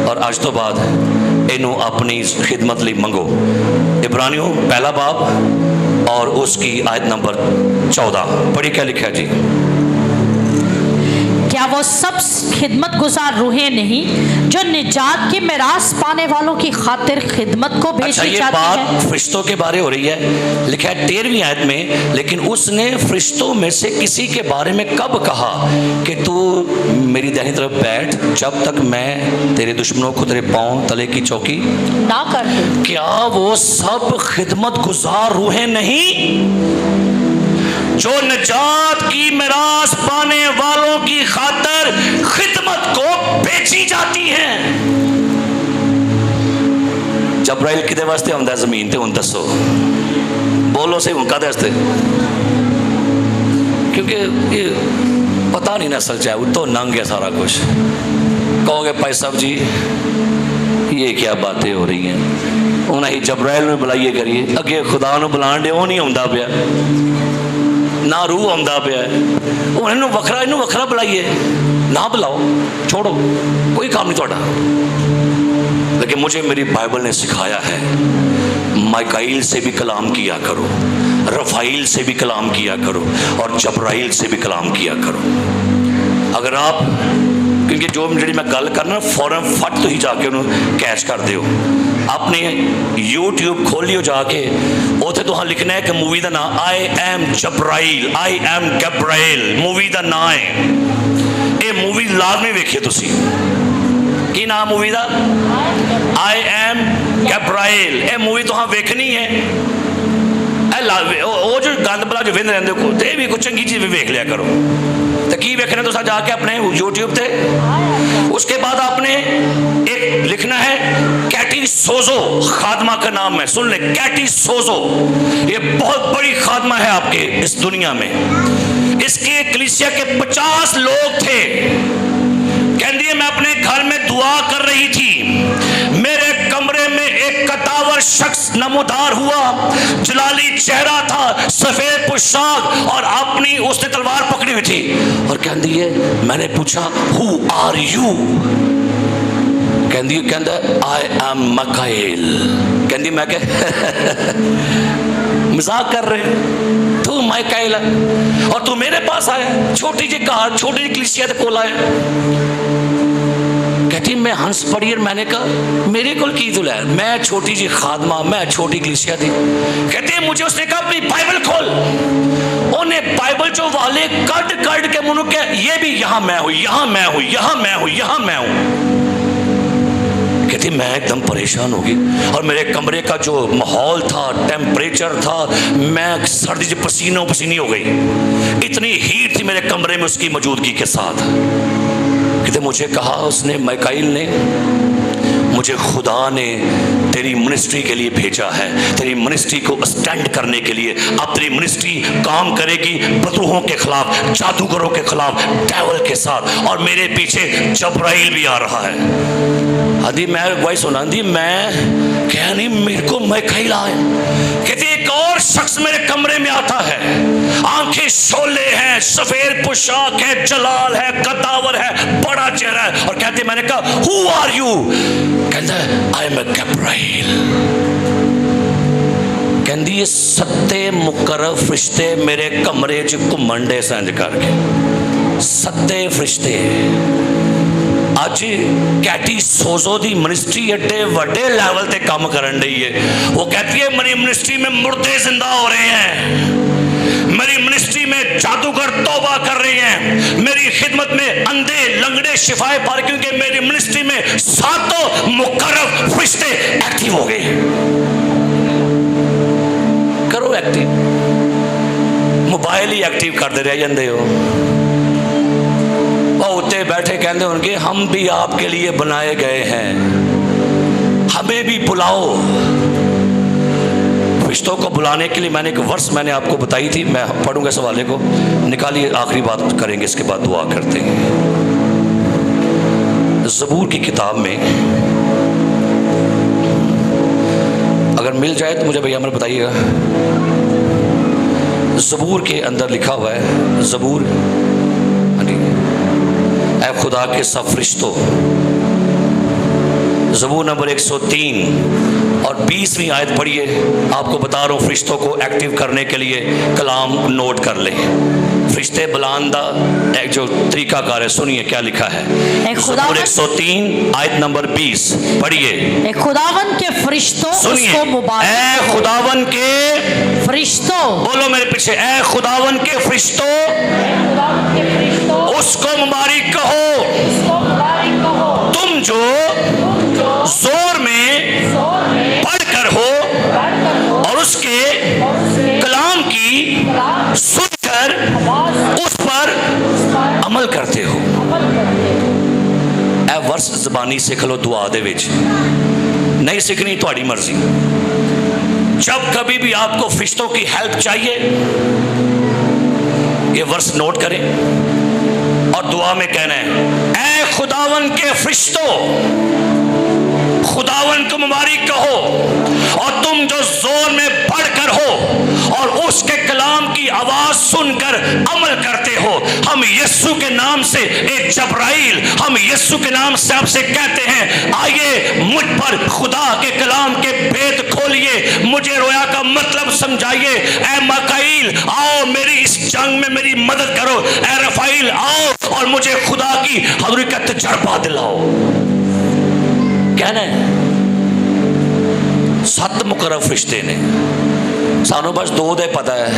और आज तो बाद इनू अपनी खिदमत लिए मंगो। इब्रानियों पहला बाब और उसकी आयत नंबर 14 पढ़ी, क्या लिखा है जी? क्या वो सब खिदमत गुजार रूहें नहीं जो निजात की मिरास पाने वालों की खातिर खिदमत को अच्छा, भेजी ये जाती बात है? फरिश्तों के बारे हो रही है, लिखा है 13वीं आयत में, लेकिन उसने फरिश्तों में से किसी के बारे में कब कहा कि तू मेरी दाहिनी तरफ बैठ जब तक मैं तेरे दुश्मनों को तेरे पांव तले की चौकी ना कर दूं? क्या वो सब खिदमत गुजार रूहें नहीं जो निजात की मिरास पाने वालों की खातर खिदमत को बेची जाती हैं? जबराइल किदे वास्ते आंदा जमीन ते हुण दसो, बोलो सही, हुण कादे वास्ते? क्योंकि ये पता नहीं ना असल चाहे तो नंग है सारा कुछ। कहोगे भाई साहब जी ये क्या बातें हो रही हैं, उन्हें ही जबराइल में बुलाइए करिए, अगे खुदा नूं बुलाण दे, वो नहीं आउंदा पिया, ना रूह आउंदा पिया, इन्हूं वखरा बुलाइए, ना बुलाओ, छोड़ो, कोई काम नहीं तुहाडा। लेकिन मुझे मेरी बाइबल ने सिखाया है माइकाइल से भी कलाम किया करो, रफ़ाइल से भी कलाम किया करो और जबराइल से भी कलाम किया करो। अगर आप, क्योंकि जो जी मैं गल करना फौरन फट तो ही जाके उन्होंने कैच कर दो, अपने यूट्यूब खोलियो जाके, उसे तो लिखना है कि मूवी का नाम I am Gabriel, I am Gabriel movie का नाम है। ये मूवी लाजमी वेखिए तुसी, की नाम मूवी का? I am Gabriel. ये मूवी तो वेखनी है, वो जो गंद बला जो वेंदे रहंदे को ते भी कुछ चंगी चीज भी वेख लिया करो। तो की वेखना तो जाके अपने यूट्यूब पे, उसके बाद आपने एक लिखना है कैटी सोजो, खादमा का नाम है, सुन ले, कैटी सोजो। ये बहुत बड़ी खादमा है आपके इस दुनिया में। इसके कलीसिया के 50 लोग थे। कहती है मैं अपने घर में दुआ कर रही थी, मेरे कमरे में एक कतावर शख्स नमोदार हुआ, जलाली चेहरा था, सफेद पोशाक और अपनी उसने तलवार पकड़ी हुई थी। और कहती है मैंने पूछा हु आर यू? कहता आई एम मकाइल। कहती मैं मजाक कर रहे, तू माइकाइल है और तू मेरे पास आया, छोटी जी घर, छोटी जी कलीसिया के कोल आया। कहती मैं हंस पड़ी और मैंने कहा मेरे को की तुल है, मैं छोटी जी खादमा, मैं छोटी कलीसिया थी। कहती मुझे उसने कहा अपनी बाइबल खोल, उन्हें बाइबल जो वाले कट के मुझे कहा ये भी यहाँ मैं हूँ, यहाँ मैं हूँ, यहाँ मैं हूँ, यहाँ मैं हूँ। कहती मैं एकदम परेशान हो गई और मेरे कमरे का जो माहौल था, टेम्परेचर था, मैं सर्दी से पसीनों पसीनी हो गई, इतनी हीट थी मेरे कमरे में उसकी मौजूदगी के साथ। कहते मुझे कहा उसने, माइकाइल ने, मुझे खुदा ने तेरी मिनिस्ट्री के लिए भेजा है, तेरी मिनिस्ट्री को स्टैंड करने के लिए। अब तेरी मिनिस्ट्री काम करेगी बदरूहों के खिलाफ, जादूगरों के खिलाफ, डेविल के साथ, और मेरे पीछे जबराइल भी आ रहा है। आदि मैं वही सुना दी, मैं क्या नहीं मेरे को माइकाइल आए। कहती एक और शख्स मेरे कमरे में आता है, आंखें शोले हैं, सफेद पोशाक है, जलाल है, कदावर है, बड़ा चेहरा है, और कहते मैंने कहा हु आर यू? कहता आई एम गब्राइल। कहती सत्ते मुकर्रब फरिश्ते मेरे कमरे च घूमन डे संज करके, सत्ते फरिश्ते। अज कैटी सोजो दी मिनिस्ट्री एडे वड्डे लेवल ते काम करन रही है। वो कहती है मेरी मिनिस्ट्री में मुर्दे जिंदा हो रहे हैं, मेरी मिनिस्ट्री में जादूगर तौबा कर रहे हैं, मेरी खिदमत में अंधे लंगड़े शिफाए पा रहे, क्योंकि मेरी मिनिस्ट्री में 7 मुकर्रब फरिश्ते एक्टिव हो गए। करो एक्टिव, मोबाइल ही एक्टिव कर दे रहे जाते हो। उत्ते बैठे कहते होंगे हम भी आपके लिए बनाए गए हैं, हमें भी बुलाओ। फरिश्तों को बुलाने के लिए मैंने एक वर्स मैंने आपको बताई थी, मैं पढ़ूंगा इस हवाले को, निकालिए, आखिरी बात करेंगे, इसके बाद दुआ करते हैं। ज़बूर की किताब में अगर मिल जाए तो मुझे भैया बताइएगा। ज़बूर के अंदर लिखा हुआ है, ज़बूर, ऐ खुदा के सब फरिश्तों, ज़बूर नंबर 103 और और 20वीं आयत पढ़िए। आपको बता रहा हूँ फरिश्तों को एक्टिव करने के लिए कलाम नोट कर ले। फरिश्ते बुलाने का एक जो तरीकाकार है, सुनिए क्या लिखा है। ज़बूर 103 आयत नंबर 20 पढ़िए। खुदावन के फरिश्तों सुनिए, उसको मुबारक, ए खुदावन के फरिश्तों, बोलो मेरे पीछे, ए खुदावन के फरिश्तों उसको मुबारक कहो, तुम जो जोर में पढ़कर हो और उसके कलाम की सुनकर उस पर अमल करते हो। ए वर्स ज़बानी सीख लो दुआ दे विच, नहीं सीखनी तुम्हारी मर्जी। जब कभी भी आपको फरिश्तों की हेल्प चाहिए ये वर्स नोट करें और दुआ में कहना है, ए खुदावन के फरिश्तों खुदावन को मुबारक कहो और तुम जो जोर में पढ़कर हो और उसके कलाम की आवाज सुनकर अमल करते हो। हम यीशु के नाम से, एक जबराइल हम यीशु के नाम से आपसे कहते हैं, आइए मुझ पर खुदा के कलाम के भेद खोलिए, मुझे रोया का मतलब समझाइए। ए मकाइल आओ मेरी इस जंग में मेरी मदद करो। ए रफाइल आओ और मुझे खुदा की हज़ूरी का तजर्बा दिलाओ। कहना है 7 मुकर्रर फरिश्ते ने, सानू बस 2 दे पता है,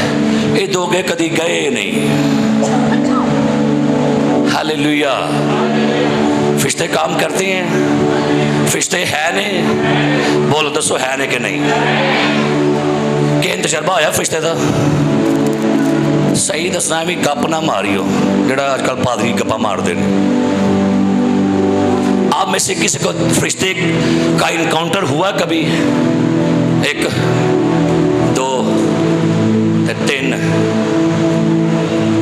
ये 2 के कदी गए नहीं। हालेलुया। फरिश्ते काम करते हैं, फरिश्ते है ने, बोलो दसो है ने कि नहीं। कि तजर्बा होया फरिश्ते का? सही दसना भी गप ना मारियो, जेड़ा आजकल पादरी गप्पा मारते हैं। आप में से किसी को फरिश्ते का इनकाउंटर हुआ कभी? 1 2 3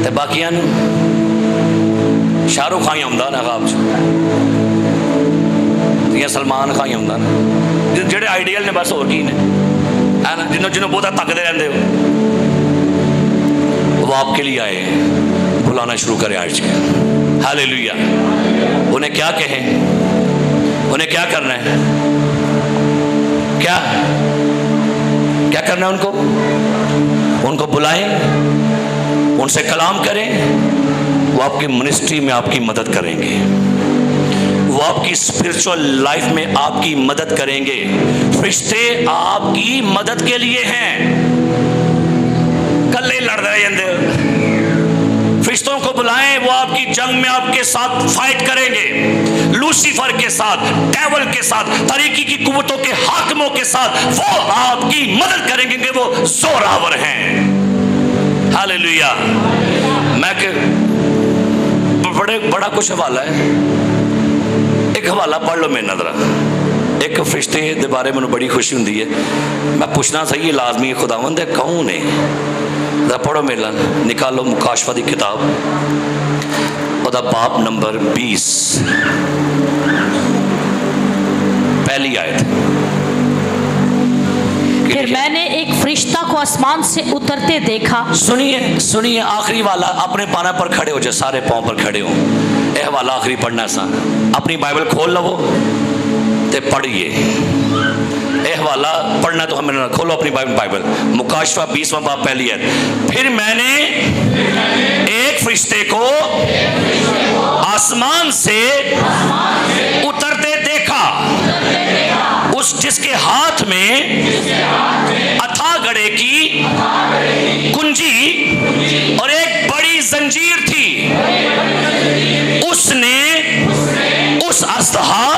ते बाकियां शाहरुख खान ही आंदा ना ख्वाब या सलमान खान ही आंदा ना, जेडे आइडियल ने बस, और की ने है ना, जिन्होंने बहुत तकते रहते हो, वो आपके लिए आए बुलाना शुरू करें आज के। हालेलुया। उन्हें क्या कहें, उन्हें क्या करना है, क्या क्या करना है उनको बुलाएं, उनसे कलाम करें, वो आपकी मिनिस्ट्री में आपकी मदद करेंगे, वो आपकी स्पिरिचुअल लाइफ में आपकी मदद करेंगे। फरिश्ते आपकी मदद के लिए हैं, कल्ले लड़ रहे हैं। फरिश्तों को बुलाएं, वो आपकी जंग में आपके साथ फाइट करेंगे, लूसीफर के साथ, डेविल के साथ, तरीकी की कुव्वतों के हाकिमों के साथ वो आपकी मदद करेंगे, वो जोरावर हैं। हालेलुया। मैं बड़ा कुछ हवाला है, एक हवाला पढ़ लो मेरे नजर। एक फरिश्ते के बारे में बड़ी खुशी होती है, मैं पूछना सही लाजमी खुदावंद है कौन है? पढ़ो मेरे ला, निकालो मुकाशफा की किताब, ओदा बाब नंबर 20 पहली आयत। फिर मैंने एक फरिश्ता को आसमान से उतरते देखा। सुनिए सुनिए, आखिरी वाला, अपने पाना पर खड़े हो जाए, सारे पांव पर खड़े हो। यह वाला आखिरी पढ़ना सा, अपनी बाइबल खोल लो ते पढ़िए। यह वाला पढ़ना तो हमें, खोलो अपनी बाइबल, मुकाशफा 20वां बाब पहली है। फिर मैंने एक फरिश्ते को आसमान से उतरते देखा, उस जिसके हाथ में अथाह गढ़े की कुंजी और एक बड़ी जंजीर थी। उसने उस अस्तहा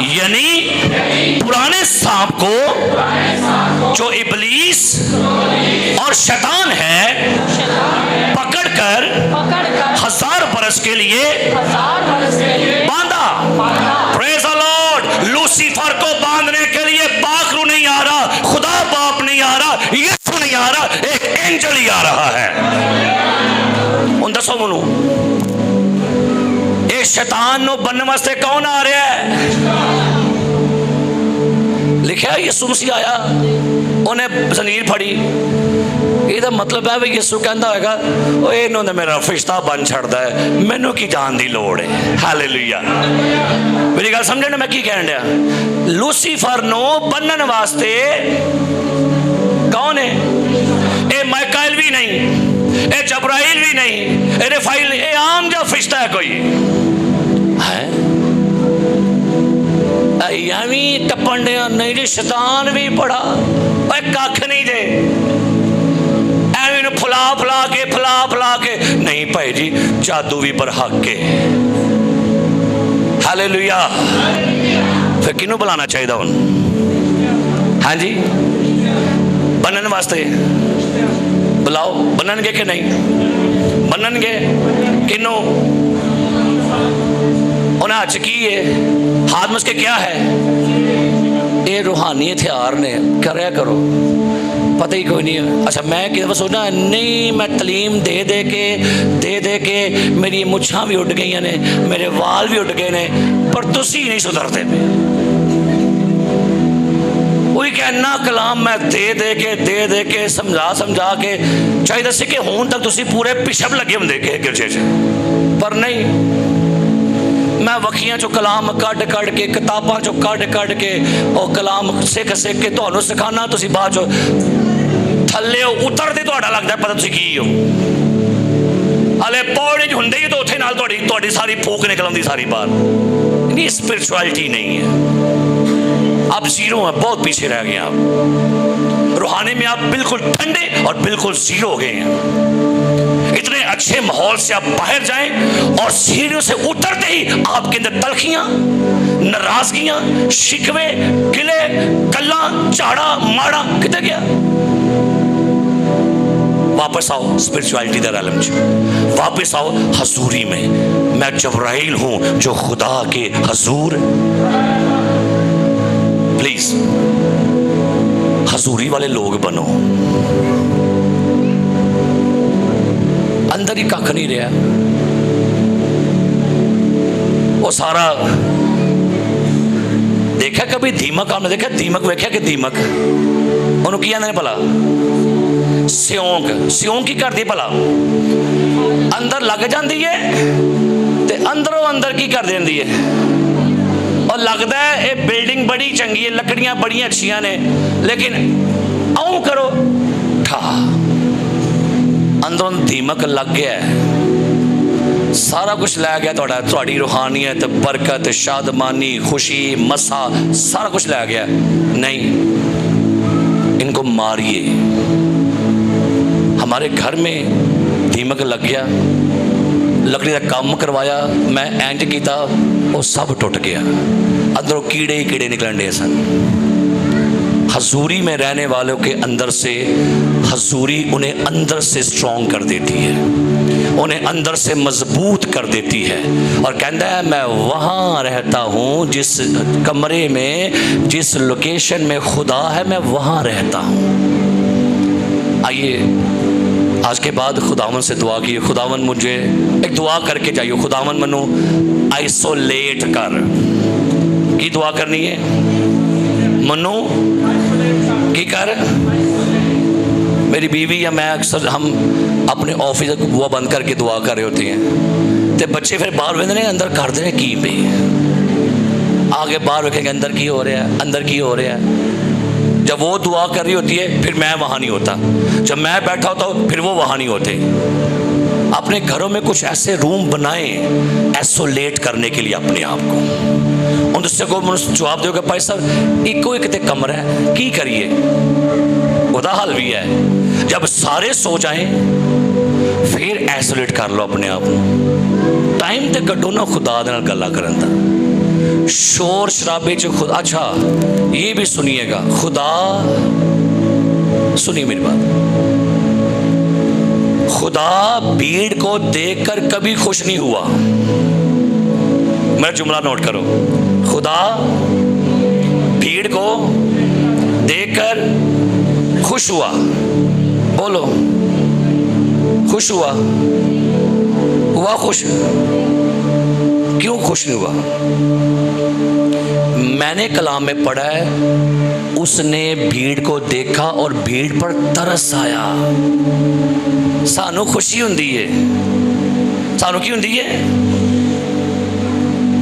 यानी पुराने सांप को जो इबलीस और शैतान है पकड़कर 1000 बरस के लिए बांधा। Praise the Lord. लूसीफर को बांधने के लिए बाखरू नहीं आ रहा, खुदा बाप नहीं आ रहा, यीशु नहीं आ रहा, एक एंजल ही आ रहा है। उन दसो मनु ये शैतान नो बनने वास्ते कौन आ रहा है? लिखा यीशु मसीह आया, उन्हें जंजीर फड़ी, ये ਇਹਦਾ ਮਤਲਬ ਹੈ ਵੀ ਯਿਸੂ ਕਹਿੰਦਾ ਹੋਏਗਾ ਉਹ ਇਹਨੂੰ ਤਾਂ ਮੇਰਾ ਫਰਿਸ਼ਤਾ ਬਣ ਛੱਡਦਾ ਹੈ, ਮੈਨੂੰ ਕੀ ਜਾਣ ਦੀ ਲੋੜ ਹੈ। ਹਾਲੇਲੂਇਆ। ਮੇਰੀ ਗੱਲ ਸਮਝਣ ਮੈਂ ਕੀ ਕਹਿਣ ਡਿਆ। ਲੂਸੀਫਰ ਨੂੰ ਬੰਨਣ ਵਾਸਤੇ ਕੌਣ ਹੈ? ਇਹ ਮਾਈਕਲ ਵੀ ਨਹੀਂ, ਇਹ ਜਬਰਾਈਲ भी नहीं, ये रफाइल, ये आम जा फरिश्ता है कोई है। भी टप्पन दिया नहीं जी, शैतान भी बड़ा कख नहीं दे एवं फुला फुला के नहीं भाई जी, जादू भी बरहक के। हालेलुया। फिर किनू बुलाना चाहिए हुण? हाँ जी, बनन वास्ते बुलाओ। बननगे कि नहीं? बननगे। किनू? उन्हें हथ की है, हाथ में उसके क्या है? ये रूहानी हथियार ने, करया करो, पता ही कोई नहीं है। अच्छा मैं कि सोचना नहीं, मैं तलीम दे के मेरी मुछां भी उड़ गई ने, मेरे वाल भी उड़ गए ने, पर तुसी नहीं सुधरते पे। वही कहना कलाम मैं दे के समझा के चाहिए सी कि हुण तक तुसी पूरे पिछब लगे होंदे गिरजे च, पर नहीं। मैं वखियां चो कलाम कढ़ के, किताबां चो कढ़ के और कलाम सिख के तुहानू सिखाना, तुसी बाद चो थल्ले उतरदे तुहाडा लगदा पता तुसी की हो। हले पौड़ी हुंदे ही तो उत्थे नाल तुहाडी सारी फूक निकल आउंदी सारी बार। नहीं, स्पिरिचुअलिटी नहीं है। आप जीरो हैं, बहुत पीछे रह गए आप। रूहानी में आप बिल्कुल ठंडे और बिल्कुल जीरो हो गए हैं। इतने अच्छे माहौल से आप बाहर जाएं और सीढ़ियों से उतरते ही आपके अंदर तलखियां, नाराजगियां, शिकवे, गिले, कल्ला, झाड़ा माड़ा कितने गया। वापस आओ स्पिरिचुअलिटी दा रैलम च, वापस आओ हजूरी में। मैं जबराइल हूं जो खुदा के हजूर। प्लीज हजूरी वाले लोग बनो। अंदर ही कख नहीं रहा, वो सारा देखा कभी दीमक? आपने देखा दीमक? वेख्या कि दीमक उन्होंने की आंदे भला? सियोंक की करती भला? अंदर लग जाती है ते अंदरों अंदर की कर देती है। और लगता है ये बिल्डिंग बड़ी चंगी है, लकड़ियां बड़ी अच्छियां ने, लेकिन आऊं करो ठा, अंदरों दीमक लग गया है, सारा कुछ लै गया थोड़ी रूहानियत, बरकत, शादमानी, खुशी, मसा, सारा कुछ लै गया। नहीं, इनको मारिए। हमारे घर में दीमक लग गया, लकड़ी का काम करवाया, मैं इंज किया, वो सब टुट गया, अंदरों कीड़े ही कीड़े निकलन डे सन। हजूरी में रहने वालों के अंदर से हजूरी उन्हें अंदर से स्ट्रॉन्ग कर देती है, उन्हें अंदर से मजबूत कर देती है। और कहता है मैं वहाँ रहता हूँ जिस कमरे में, जिस लोकेशन में खुदा है, मैं वहाँ रहता हूँ। आइए आज के बाद खुदावन से दुआ की, खुदावन मुझे एक दुआ करके जाइए, खुदावन मनु आइसोलेट कर। की दुआ करनी है? मनु की कर। मेरी बीवी या मैं अक्सर हम अपने ऑफिस बुआ बंद करके दुआ कर रहे होते हैं, तो बच्चे फिर बाहर वेंदे ने अंदर करते हैं की पे, आगे बाहर रखेंगे अंदर की हो रहा है, अंदर की हो रहा है। जब वो दुआ कर रही होती है फिर मैं वहाँ नहीं होता, जब मैं बैठा होता हूँ फिर वो वहाँ नहीं होते। अपने घरों में कुछ ऐसे रूम बनाएं आइसोलेट करने के लिए अपने आप को। उनसे को जवाब दोगे भाई साहब इको एक ते कमरा है, की करिए? उदा हल भी है, जब सारे सो जाएं फिर आइसोलेट कर लो अपने आप को। टाइम ते कड्डो ना खुदा दे नाल गल्लां करन दा, शोर शराबे च खुदा। अच्छा ये भी सुनिएगा, खुदा सुनिए मेरी बात, खुदा भीड़ को देखकर कभी खुश नहीं हुआ। मेरा जुमला नोट करो, खुदा भीड़ को देखकर खुश हुआ। बोलो खुश हुआ, हुआ खुश। क्यों खुश नहीं हुआ? मैंने कलाम में पढ़ा है, उसने भीड़ को देखा और भीड़ पर तरस आया। सानू खुशी हुंदी है, सानू की हुंदी है?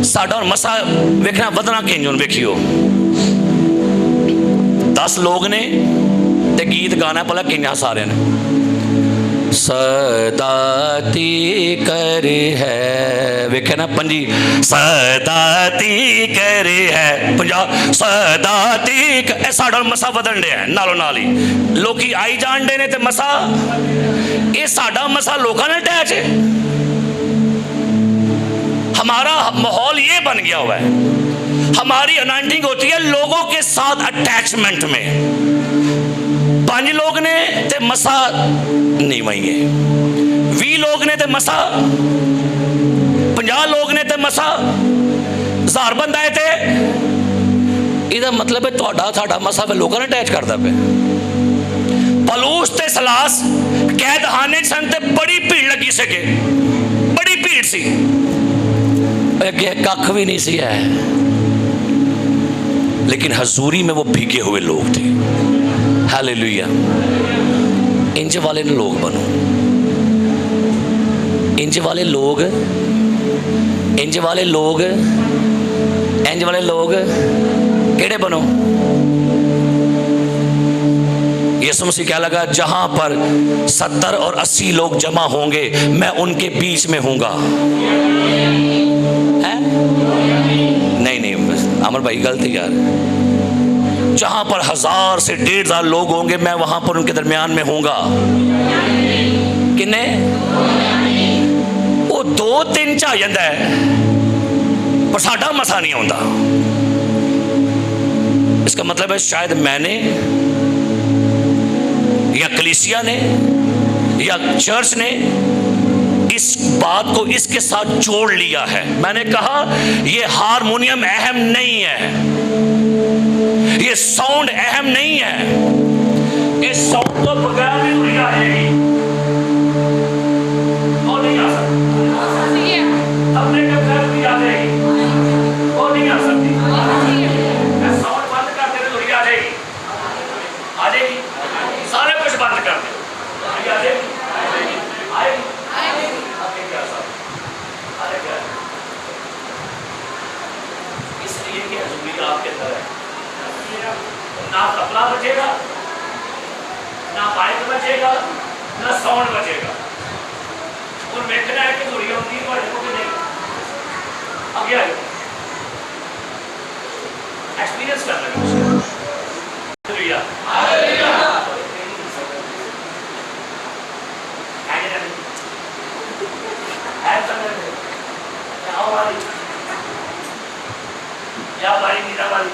साडा मसा वेखना बदना किंज हुण वेखियो 10 लोग ने ते गीत गाना भला किंजा सारे ने। सदाती कर है, वेखे ना पंजी सदाती कर है, पंजाब सदाती कर, साडा मसा बदन डे है नालों नाल ही। लोकी आई जान डे ने ते मसा ये साडा मसा लोगों ने अटैच है। हमारा माहौल ये बन गया हुआ है, हमारी अनाउंसिंग होती है लोगों के साथ अटैचमेंट में। 5 लोग ने ते मसा नहीं वही है, 20 लोग ने ते मसा, 50 लोग ने ते मसा, 1000 बंदा है ते इहदा मतलब है तुहाडा साडा मसा वे लोगों ने अटैच करता पे। पलूस ते सलास कैदखाने सन ते बड़ी भीड़ लगी सके, बड़ी भीड़ सी, अगे कख भी नहीं सी है, लेकिन हजूरी में वो भीगे हुए लोग थे। हालेलुया। इंज वाले लोग बनो, इंज वाले लोग, इंज वाले लोग, इंज वाले लोग केड़े बनो? यीशु मसीह क्या लगा, जहां पर 70 और 80 लोग जमा होंगे मैं उनके बीच में हूंगा। नहीं अमर भाई गलत है यार। जहां पर 1000 से 1500 लोग होंगे मैं वहां पर उनके दरमियान में हूंगा। किन्ने वो 2-3 चा जाता है पर साडा मसा नहीं आता। इसका मतलब है शायद मैंने या कलीसिया ने या चर्च ने इस बात को इसके साथ जोड़ लिया है। मैंने कहा ये हारमोनियम अहम नहीं है, ये साउंड अहम नहीं है, इस साउंड को बगैर भी नहीं आएगी और नहीं आ सकती, अपने के बगैर भी आ जाएगी और नहीं आ सकती। मैं साउंड बंद कर दे तो आ जाएगी, आ जाएगी, सारे कुछ बंद कर दे आ जाएगी, आएगी। इसलिए कि हजूरी आपके अंदर है, ना तबला बचेगा, ना माइक बचेगा, ना साउंड बचेगा। और देखना है कि हजूरी होती है को कि नहीं। अब क्या एक्सपीरियंस कर रहे हैं हालेलुया हालेलुया। या बारी नीरा वाली